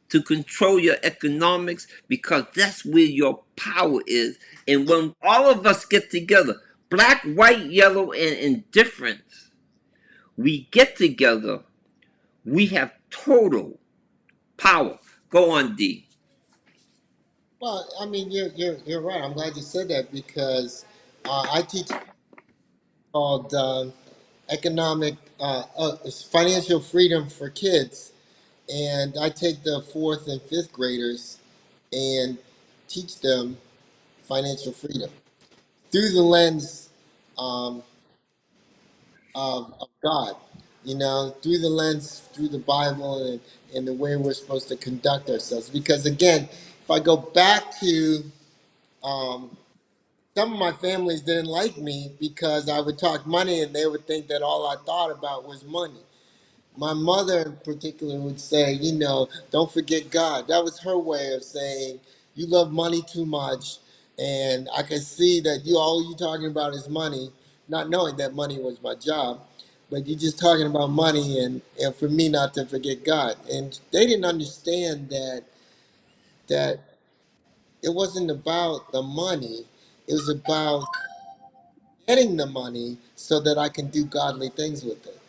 to control your economics because that's where your power is. And when all of us get together, black, white, yellow, and indifference, we get together, we have total power. Go on, D. Well, I mean, you're right. I'm glad you said that because I teach called economic financial freedom for kids, and I take the fourth and fifth graders and teach them financial freedom through the lens um, of God, through the lens, through the Bible, and the way we're supposed to conduct ourselves. Because again, if I go back to um, some of my families didn't like me because I would talk money and they would think that all I thought about was money. My mother in particular would say, don't forget God. That was her way of saying, you love money too much. And I can see that all you talking about is money, not knowing that money was my job. But you're just talking about money and for me not to forget God. And they didn't understand that it wasn't about the money. It was about getting the money so that I can do godly things with it.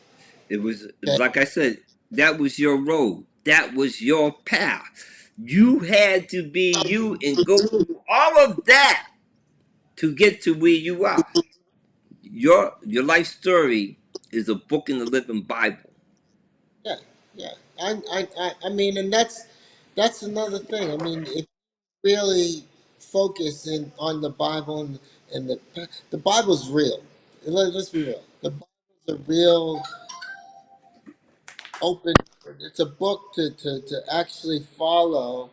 It was Okay? like I said, that was your road. That was your path. You had to be you and go through all of that to get to where you are. Your life story is a book in the living Bible. Yeah, yeah. I mean, and that's another thing. I mean, if you really focus on the Bible and the Bible's real. Let's be real. The Bible's a real open. It's a book to actually follow,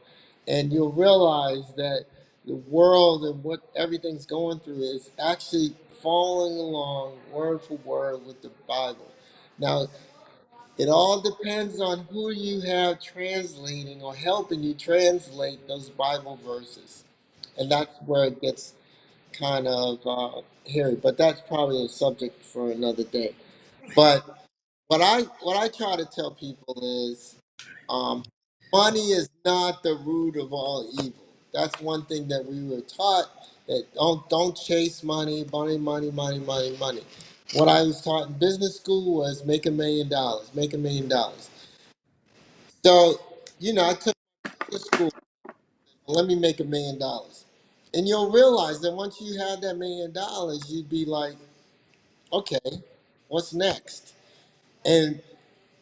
and you'll realize that the world and what everything's going through is actually following along word for word with the Bible. Now, it all depends on who you have translating or helping you translate those Bible verses. And that's where it gets kind of hairy. But that's probably a subject for another day. But what I try to tell people is um, money is not the root of all evil. That's one thing that we were taught, that don't chase money, money, money, money, money, money. What I was taught in business school was make $1 million, make $1 million. So, I took to school, let me make $1 million. And you'll realize that once you have that $1 million, you'd be like, okay, what's next? And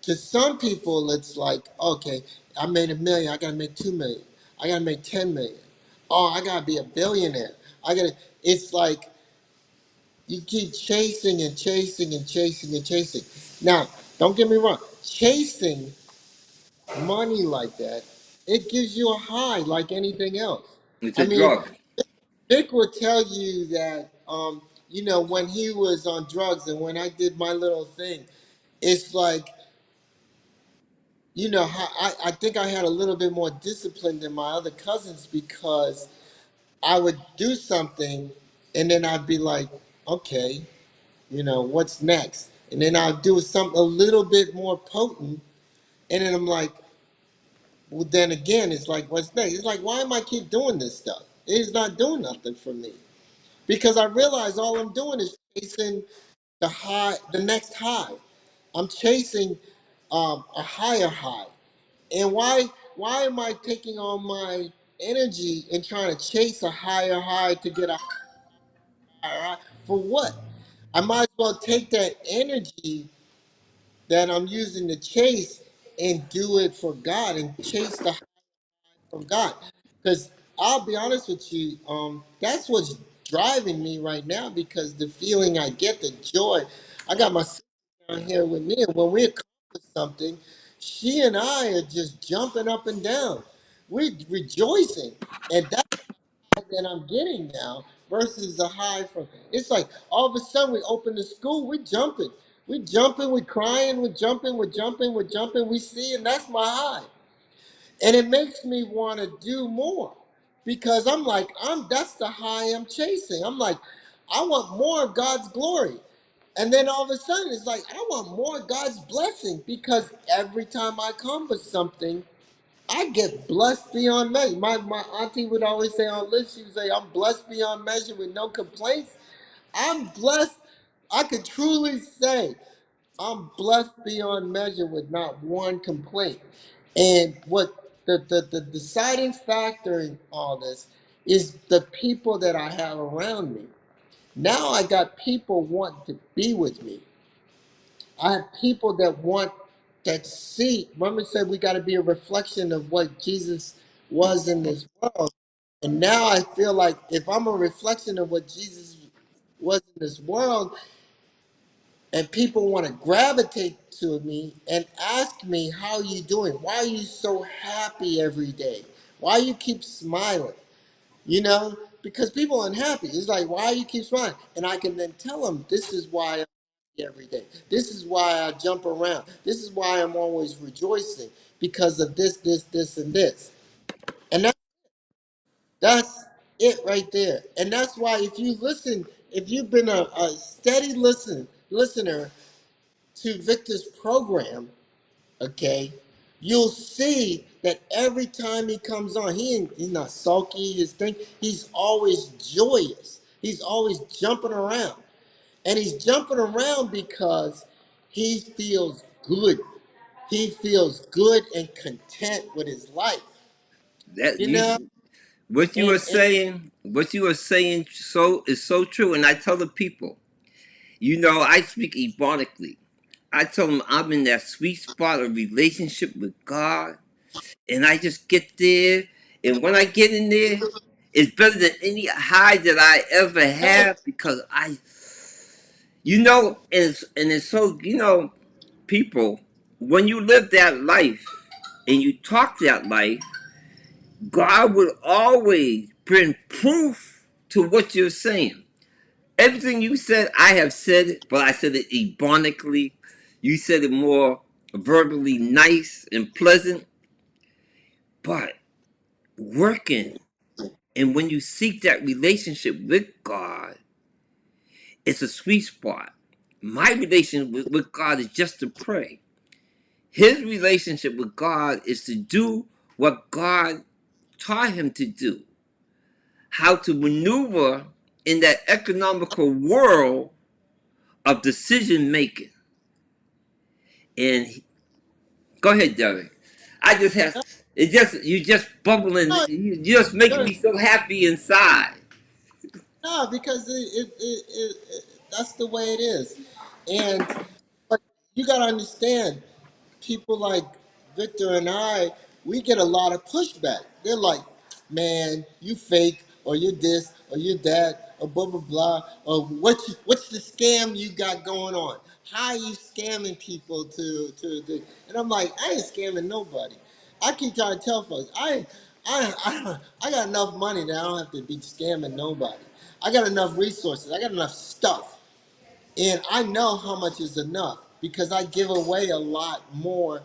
to some people, it's like, okay, I made $1 million, I gotta make 2 million, I gotta make 10 million. Oh, I gotta be a billionaire. I gotta. It's like you keep chasing and chasing and chasing and chasing. Now, don't get me wrong, chasing money like that, it gives you a high like anything else. It's I a mean, drug. Vic would tell you that, when he was on drugs and when I did my little thing, it's like, I think I had a little bit more discipline than my other cousins because I would do something and then I'd be like, okay, what's next? And then I'd do something a little bit more potent. And then I'm like, well, then again, it's like, what's next? It's like, why am I keep doing this stuff? It's not doing nothing for me because I realize all I'm doing is chasing the high, the next high. I'm chasing a higher high. And why am I taking all my energy and trying to chase a higher high to get a higher high? For what? I might as well take that energy that I'm using to chase and do it for God and chase the from God. Because I'll be honest with you, that's what's driving me right now because the feeling I get, the joy. I got my sister down here with me, and when we accomplish something, she and I are just jumping up and down. We're rejoicing. And that's that I'm getting now versus the high from it's like all of a sudden we open the school, we're jumping. We're jumping, we're crying, we're jumping, we're jumping, we're jumping, we see, and that's my high. And it makes me want to do more because I'm like, that's the high I'm chasing. I'm like, I want more of God's glory. And then all of a sudden it's like, I want more of God's blessing because every time I accomplish something, I get blessed beyond measure. My auntie would always say on list, she would say, I'm blessed beyond measure with no complaints. I'm blessed. I could truly say I'm blessed beyond measure with not one complaint. And what the deciding factor in all this is the people that I have around me. Now I got people wanting to be with me. I have people that want that see. Remember, said we got to be a reflection of what Jesus was in this world. And now I feel like if I'm a reflection of what Jesus was in this world, and people want to gravitate to me and ask me, how are you doing? Why are you so happy every day? Why you keep smiling? You know, because people are unhappy. It's like, why you keep smiling? And I can then tell them, this is why I'm happy every day. This is why I jump around. This is why I'm always rejoicing, because of this, and this. And that's it right there. And that's why if you listen, if you've been a steady listener to Victor's program, okay, you'll see that every time he comes on, he's not sulky, his thing, he's always joyous. He's always jumping around. And he's jumping around because he feels good. He feels good and content with his life. That You know? you what you And, are saying, so is so true. And I tell the people, I speak ebonically. I tell them I'm in that sweet spot of relationship with God, and I just get there. And when I get in there, it's better than any high that I ever yes, have because and it's so, people, when you live that life and you talk that life, God will always bring proof to what you're saying. Everything you said, I have said it, but I said it ebonically. You said it more verbally nice and pleasant, but working. And when you seek that relationship with God, it's a sweet spot. My relationship with God is just to pray. His relationship with God is to do what God taught him to do, how to maneuver in that economical world of decision making. And go ahead, Derek. I just have it. Just you just bubbling. no, You just making no, me so happy inside. no, because that's the way it is. And but you got to understand, people like Victor and I, we get a lot of pushback. They're like, man, you fake, or you're this, or you're that, or blah, blah, blah, or what's the scam you got going on? How are you scamming people to do? And I'm like, I ain't scamming nobody. I keep trying to tell folks, I got enough money that I don't have to be scamming nobody. I got enough resources. I got enough stuff. And I know how much is enough because I give away a lot more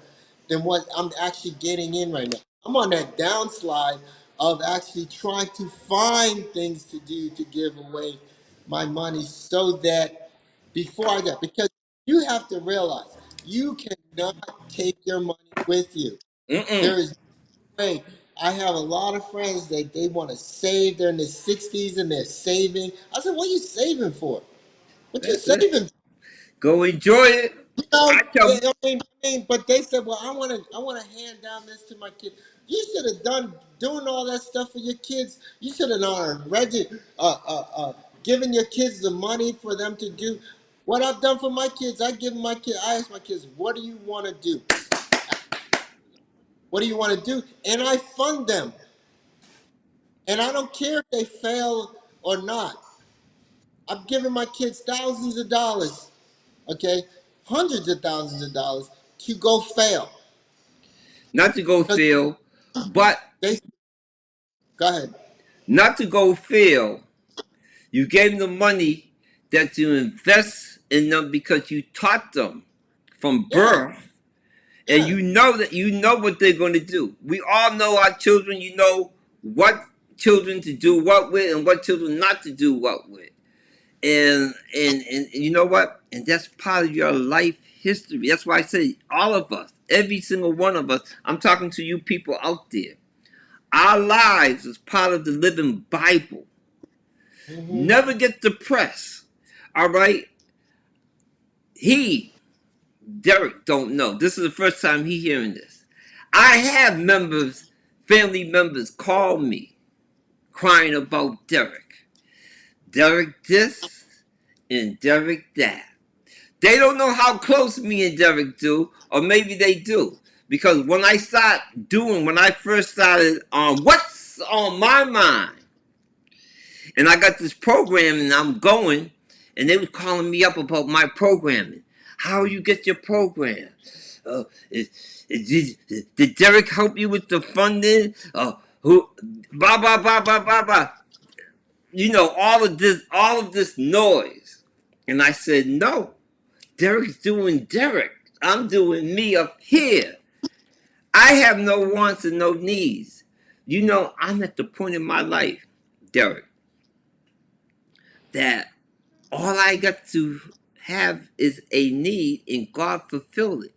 than what I'm actually getting in right now. I'm on that downslide of actually trying to find things to do to give away my money so that before I get, because you have to realize you cannot take your money with you. Mm-mm. There is no way. I have a lot of friends that they want to save. They're in their 60s and they're saving. I said, what are you saving for? What you That's it. saving? Go enjoy it. I No, tell. but they said, "Well, I want to hand down this to my kids." You should have doing all that stuff for your kids. You should have given your kids the money for them to do what I've done for my kids. I ask my kids, "What do you want to do? What do you want to do?" And I fund them, and I don't care if they fail or not. I've given my kids thousands of dollars, okay, hundreds of thousands of dollars to go fail. Not to go fail, but They go ahead. not to go fail. You gave them the money that you invest in them because you taught them from Yeah, birth, and yeah. you know what they're going to do. We all know our children. You know what children to do what with, and what children not to do what with. And you know what? And that's part of your life history. That's why I say all of us, every single one of us. I'm talking to you people out there. Our lives is part of the living Bible. Hmm. Never get depressed. All right. Derek don't know. This is the first time he hearing this. I have family members call me crying about Derek. Derek this and Derek that. They don't know how close me and Derek do, or maybe they do. Because when I first started on What's on My mind, and I got this program and I'm going, and they was calling me up about my programming. How you get your program? Uh, did Derek help you with the funding? Who? Blah blah blah blah blah blah. All of this noise, and I said no. Derek's doing Derek. I'm doing me up here. I have no wants and no needs. I'm at the point in my life, Derek, that all I got to have is a need and God fulfilled it.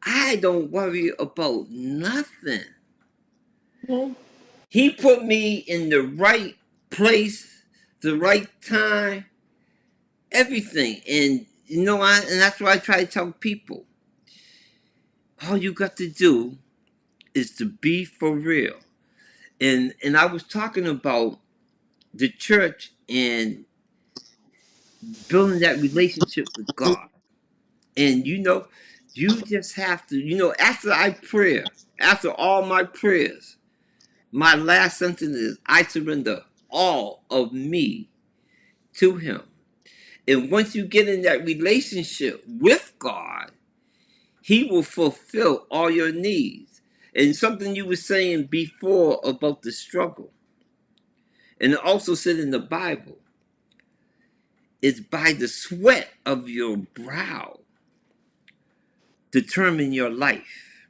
I don't worry about nothing. Mhm. He put me in the right place, the right time, everything. And that's what I try to tell people. All you got to do is to be for real. And I was talking about the church and building that relationship with God. And you just have to, after all my prayers, my last sentence is I surrender all of me to him. And once you get in that relationship with God, he will fulfill all your needs. And something you were saying before about the struggle, and it also said in the Bible, it's by the sweat of your brow determine your life.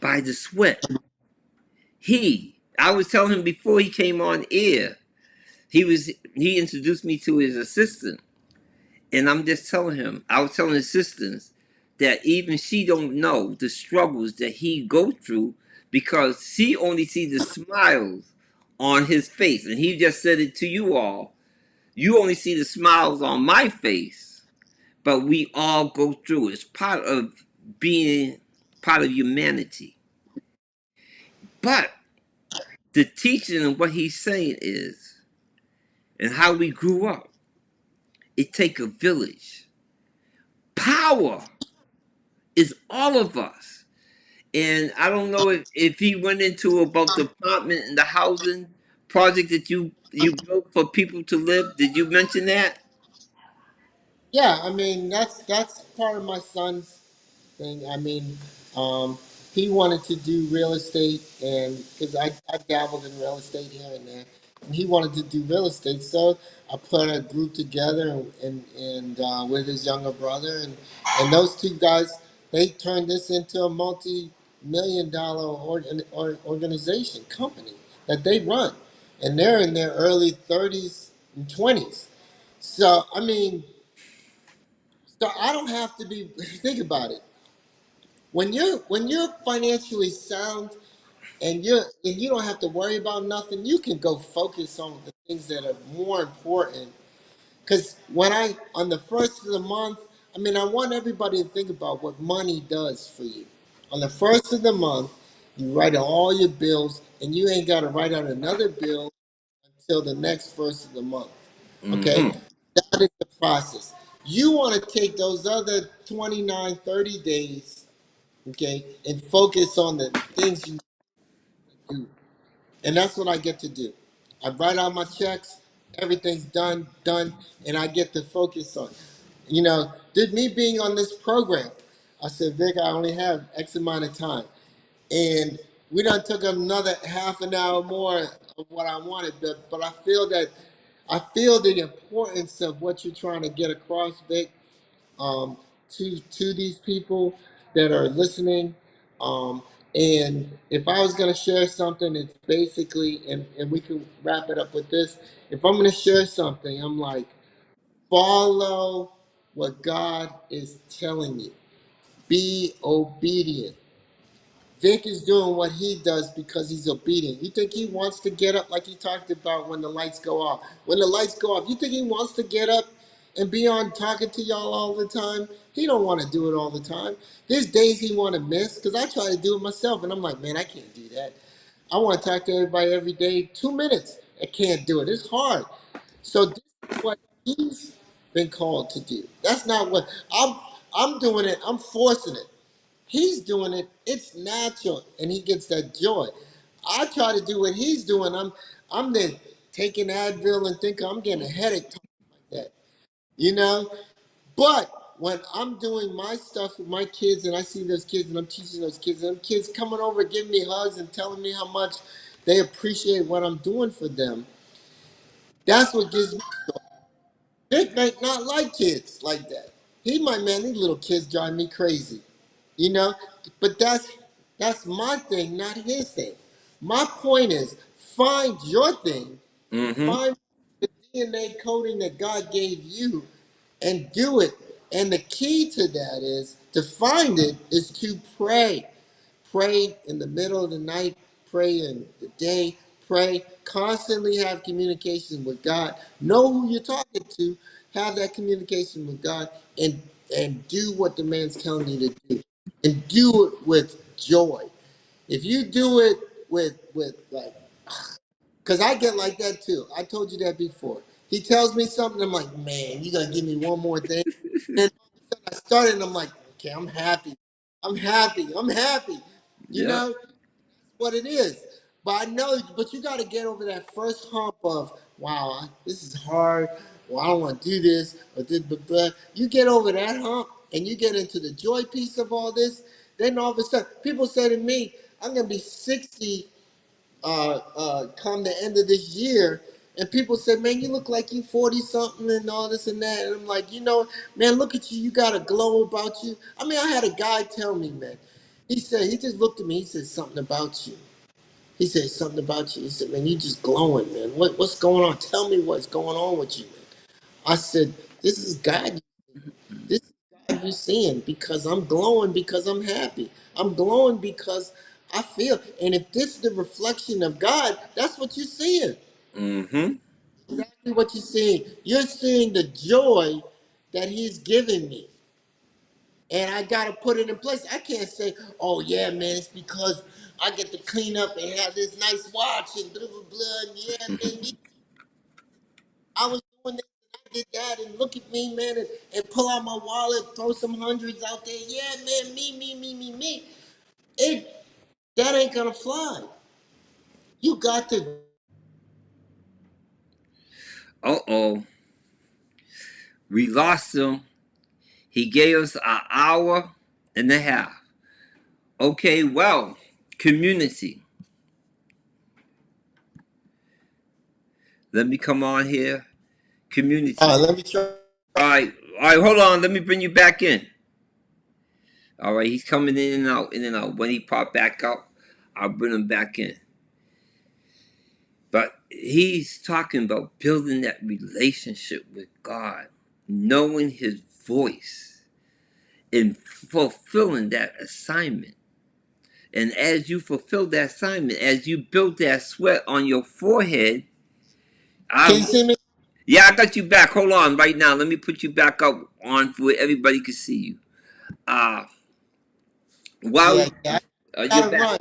By the sweat. I was telling him before he came on air, he introduced me to his assistant. And I was telling his assistants that even she don't know the struggles that he go through because she only sees the smiles on his face. And he just said it to you all. You only see the smiles on my face, but we all go through it. It's part of being part of humanity. But the teaching and what he's saying is, and how we grew up, it take a village. Power is all of us. And I don't know if he went into about the apartment and the housing project that you built for people to live. Did you mention that? Yeah, I mean that's part of my son's thing. I mean, um, he wanted to do real estate, and because I dabbled in real estate here and there, and he wanted to do real estate, so I put a group together and with his younger brother, and those two guys, they turned this into a multi-million-dollar organization company that they run, and they're in their early 30s and 20s. So I mean, so I don't have to be. Think about it. When you're financially sound and you don't have to worry about nothing, you can go focus on the things that are more important. Because when I on the first of the month, I mean, I want everybody to think about what money does for you. On the first of the month, you write out all your bills, and you ain't got to write out another bill until the next first of the month. Okay, Mm-hmm. that is the process. You want to take those other 29, 30 days, okay, and focus on the things you do. And that's what I get to do. I write out my checks, everything's done, and I get to focus on. Did me being on this program, I said, Vic, I only have X amount of time. And we done took another half an hour more of what I wanted, but I feel the importance of what you're trying to get across, Vic, um, to these people that are listening. Um, and if I was going to share something, it's basically, and we can wrap it up with this. If I'm going to share something, I'm like, follow what God is telling you. Be obedient. Vic is doing what he does because he's obedient. You think he wants to get up like he talked about when the lights go off? When the lights go off, you think he wants to get up and be on talking to y'all all the time? He don't want to do it all the time. There's days he want to miss because I try to do it myself, and I'm like, man, I can't do that. I want to talk to everybody every day, 2 minutes. I can't do it. It's hard. So this is what he's been called to do. That's not what I'm doing it. I'm forcing it. He's doing it. It's natural, and he gets that joy. I try to do what he's doing. I'm then taking Advil and think I'm getting a headache talking like that. You know, but when I'm doing my stuff with my kids and I see those kids and I'm teaching those kids and them kids coming over giving me hugs and telling me how much they appreciate what I'm doing for them, that's what gives me. Nick might not like kids like that. He might, man, these little kids drive me crazy. You know? But that's my thing, not his thing. My point is find your thing, Mm-hmm. find the DNA coding that God gave you and do it. And the key to that is to find it is to pray. Pray in the middle of the night, pray in the day, pray, constantly have communication with God. Know who you're talking to, have that communication with God, and do what the man's telling you to do. And do it with joy. If you do it with like, because I get like that too. I told you that before. He tells me something, I'm like, man, you gotta give me one more thing. And all of a sudden I started and I'm like, okay, I'm happy. I'm happy. I'm happy. You Yep. know what it is. But I know, but you got to get over that first hump of, wow, this is hard. Well, I don't want to do this. Or this, blah. You get over that hump and you get into the joy piece of all this. Then all of a sudden, people say to me, I'm going to be 60 come the end of this year. And people say, man, you look like you 40 something and all this and that. And I'm like, man, look at you. You got a glow about you. I mean, I had a guy tell me, man. He said, he just looked at me. He said, something about you. He said, something about you. He said, man, you just glowing, man. What's going on? Tell me what's going on with you, man. I said, this is God. This is God you seeing because I'm glowing because I'm happy. I'm glowing because I feel. And if this is the reflection of God, that's what you're seeing. Mm-hmm. Exactly what you're seeing. You're seeing the joy that He's giving me. And I got to put it in place. I can't say, oh, yeah, man, it's because I get to clean up and have this nice watch and blah, blah, blah. And yeah, man, I was doing this and I did that. And look at me, man, and pull out my wallet, throw some hundreds out there. Yeah, man, me. That ain't going to fly. You got to. Uh-oh. We lost him. He gave us an hour and a half. Okay, well, community. Let me come on here. Community. Let me try. All right, hold on. Let me bring you back in. All right, he's coming in and out, in and out. When he pop back up, I'll bring him back in. But he's talking about building that relationship with God, knowing his voice, and fulfilling that assignment. And as you fulfill that assignment, as you build that sweat on your forehead, Can you I see me? yeah, I got you back. Hold on, right now. Let me put you back up on where everybody can see you. Uh while Yeah, I you're got to back. run.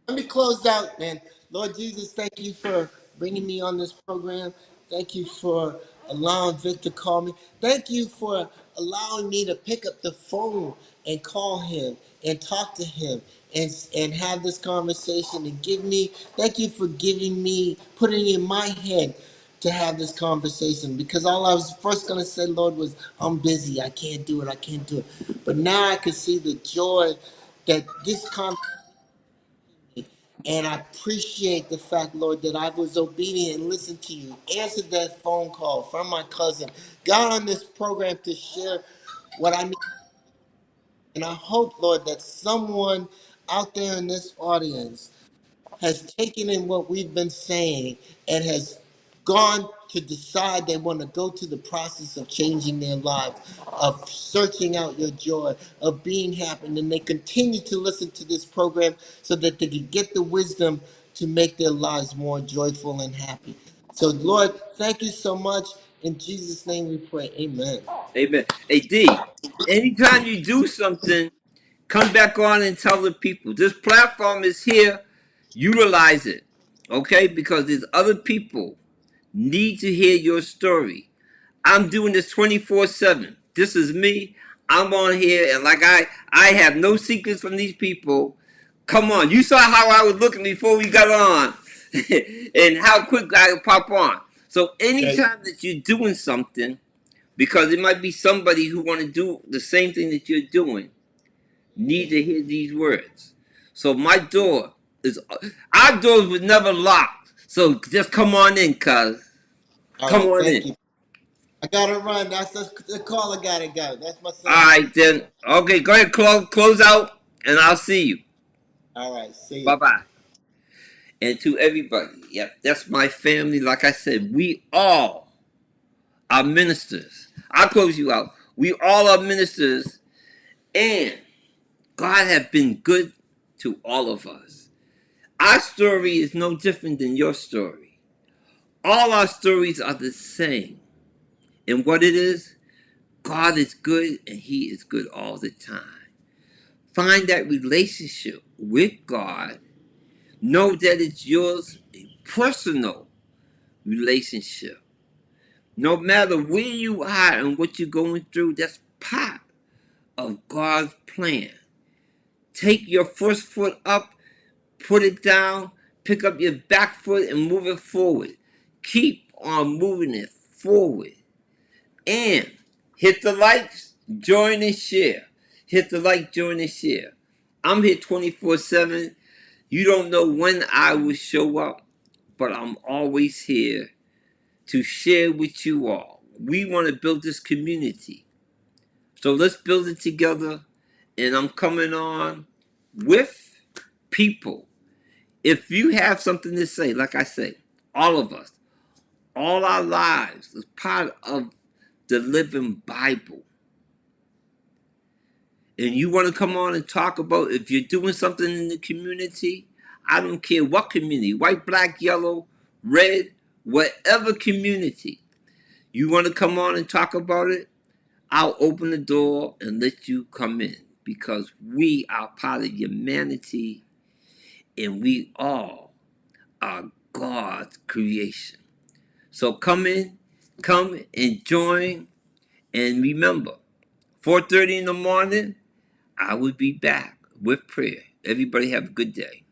Let me close out, man. Lord Jesus, thank you for bringing me on this program. Thank you for allowing Vic to call me. Thank you for allowing me to pick up the phone and call him and talk to him and have this conversation and give me, thank you for giving me, putting in my head to have this conversation because all I was first going to say, Lord, was I'm busy. I can't do it. I can't do it. But now I can see the joy that this conversation. And I appreciate the fact, Lord, that I was obedient and listened to you, answered that phone call from my cousin, got on this program to share what I need. And I hope, Lord, that someone out there in this audience has taken in what we've been saying and has gone to decide they want to go to the process of changing their lives, of searching out your joy, of being happy. And they continue to listen to this program so that they can get the wisdom to make their lives more joyful and happy. So, Lord, thank you so much. In Jesus' name we pray. Amen. Amen. Hey D, anytime you do something, come back on and tell the people. This platform is here. Utilize it. Okay? Because there's other people need to hear your story. I'm doing this 24/7. This is me. I'm on here, and like I have no secrets from these people. Come on, you saw how I was looking before we got on, and how quick I could pop on. So Okay. anytime that you're doing something, because it might be somebody who want to do the same thing that you're doing, need to hear these words. So my door is, our doors was never locked. So just come on in, cuz. All Come right. on Thank in. you. I gotta run. That's the caller. Gotta go. That's my All son. right, then. Okay, go ahead, close out, and I'll see you. All right. See Bye you. bye. And to everybody, yeah, that's my family. Like I said, we all are ministers. I'll close you out. We all are ministers, and God has been good to all of us. Our story is no different than your story. All our stories are the same. And what it is, God is good, and He is good all the time. Find that relationship with God. Know that it's yours, a personal relationship. No matter where you are and what you're going through, that's part of God's plan. Take your first foot up, put it down, pick up your back foot and move it forward. Keep on moving it forward. And hit the likes, join and share. Hit the like, join and share. I'm here 24/7. You don't know when I will show up, but I'm always here to share with you all. We want to build this community. So let's build it together. And I'm coming on with people. If you have something to say, like I say, all of us, all our lives is part of the living Bible. And you want to come on and talk about if you're doing something in the community, I don't care what community, white, black, yellow, red, whatever community, you want to come on and talk about it, I'll open the door and let you come in because we are part of humanity and we all are God's creation. So come in, come and join, and remember, 4:30 in the morning, I will be back with prayer. Everybody have a good day.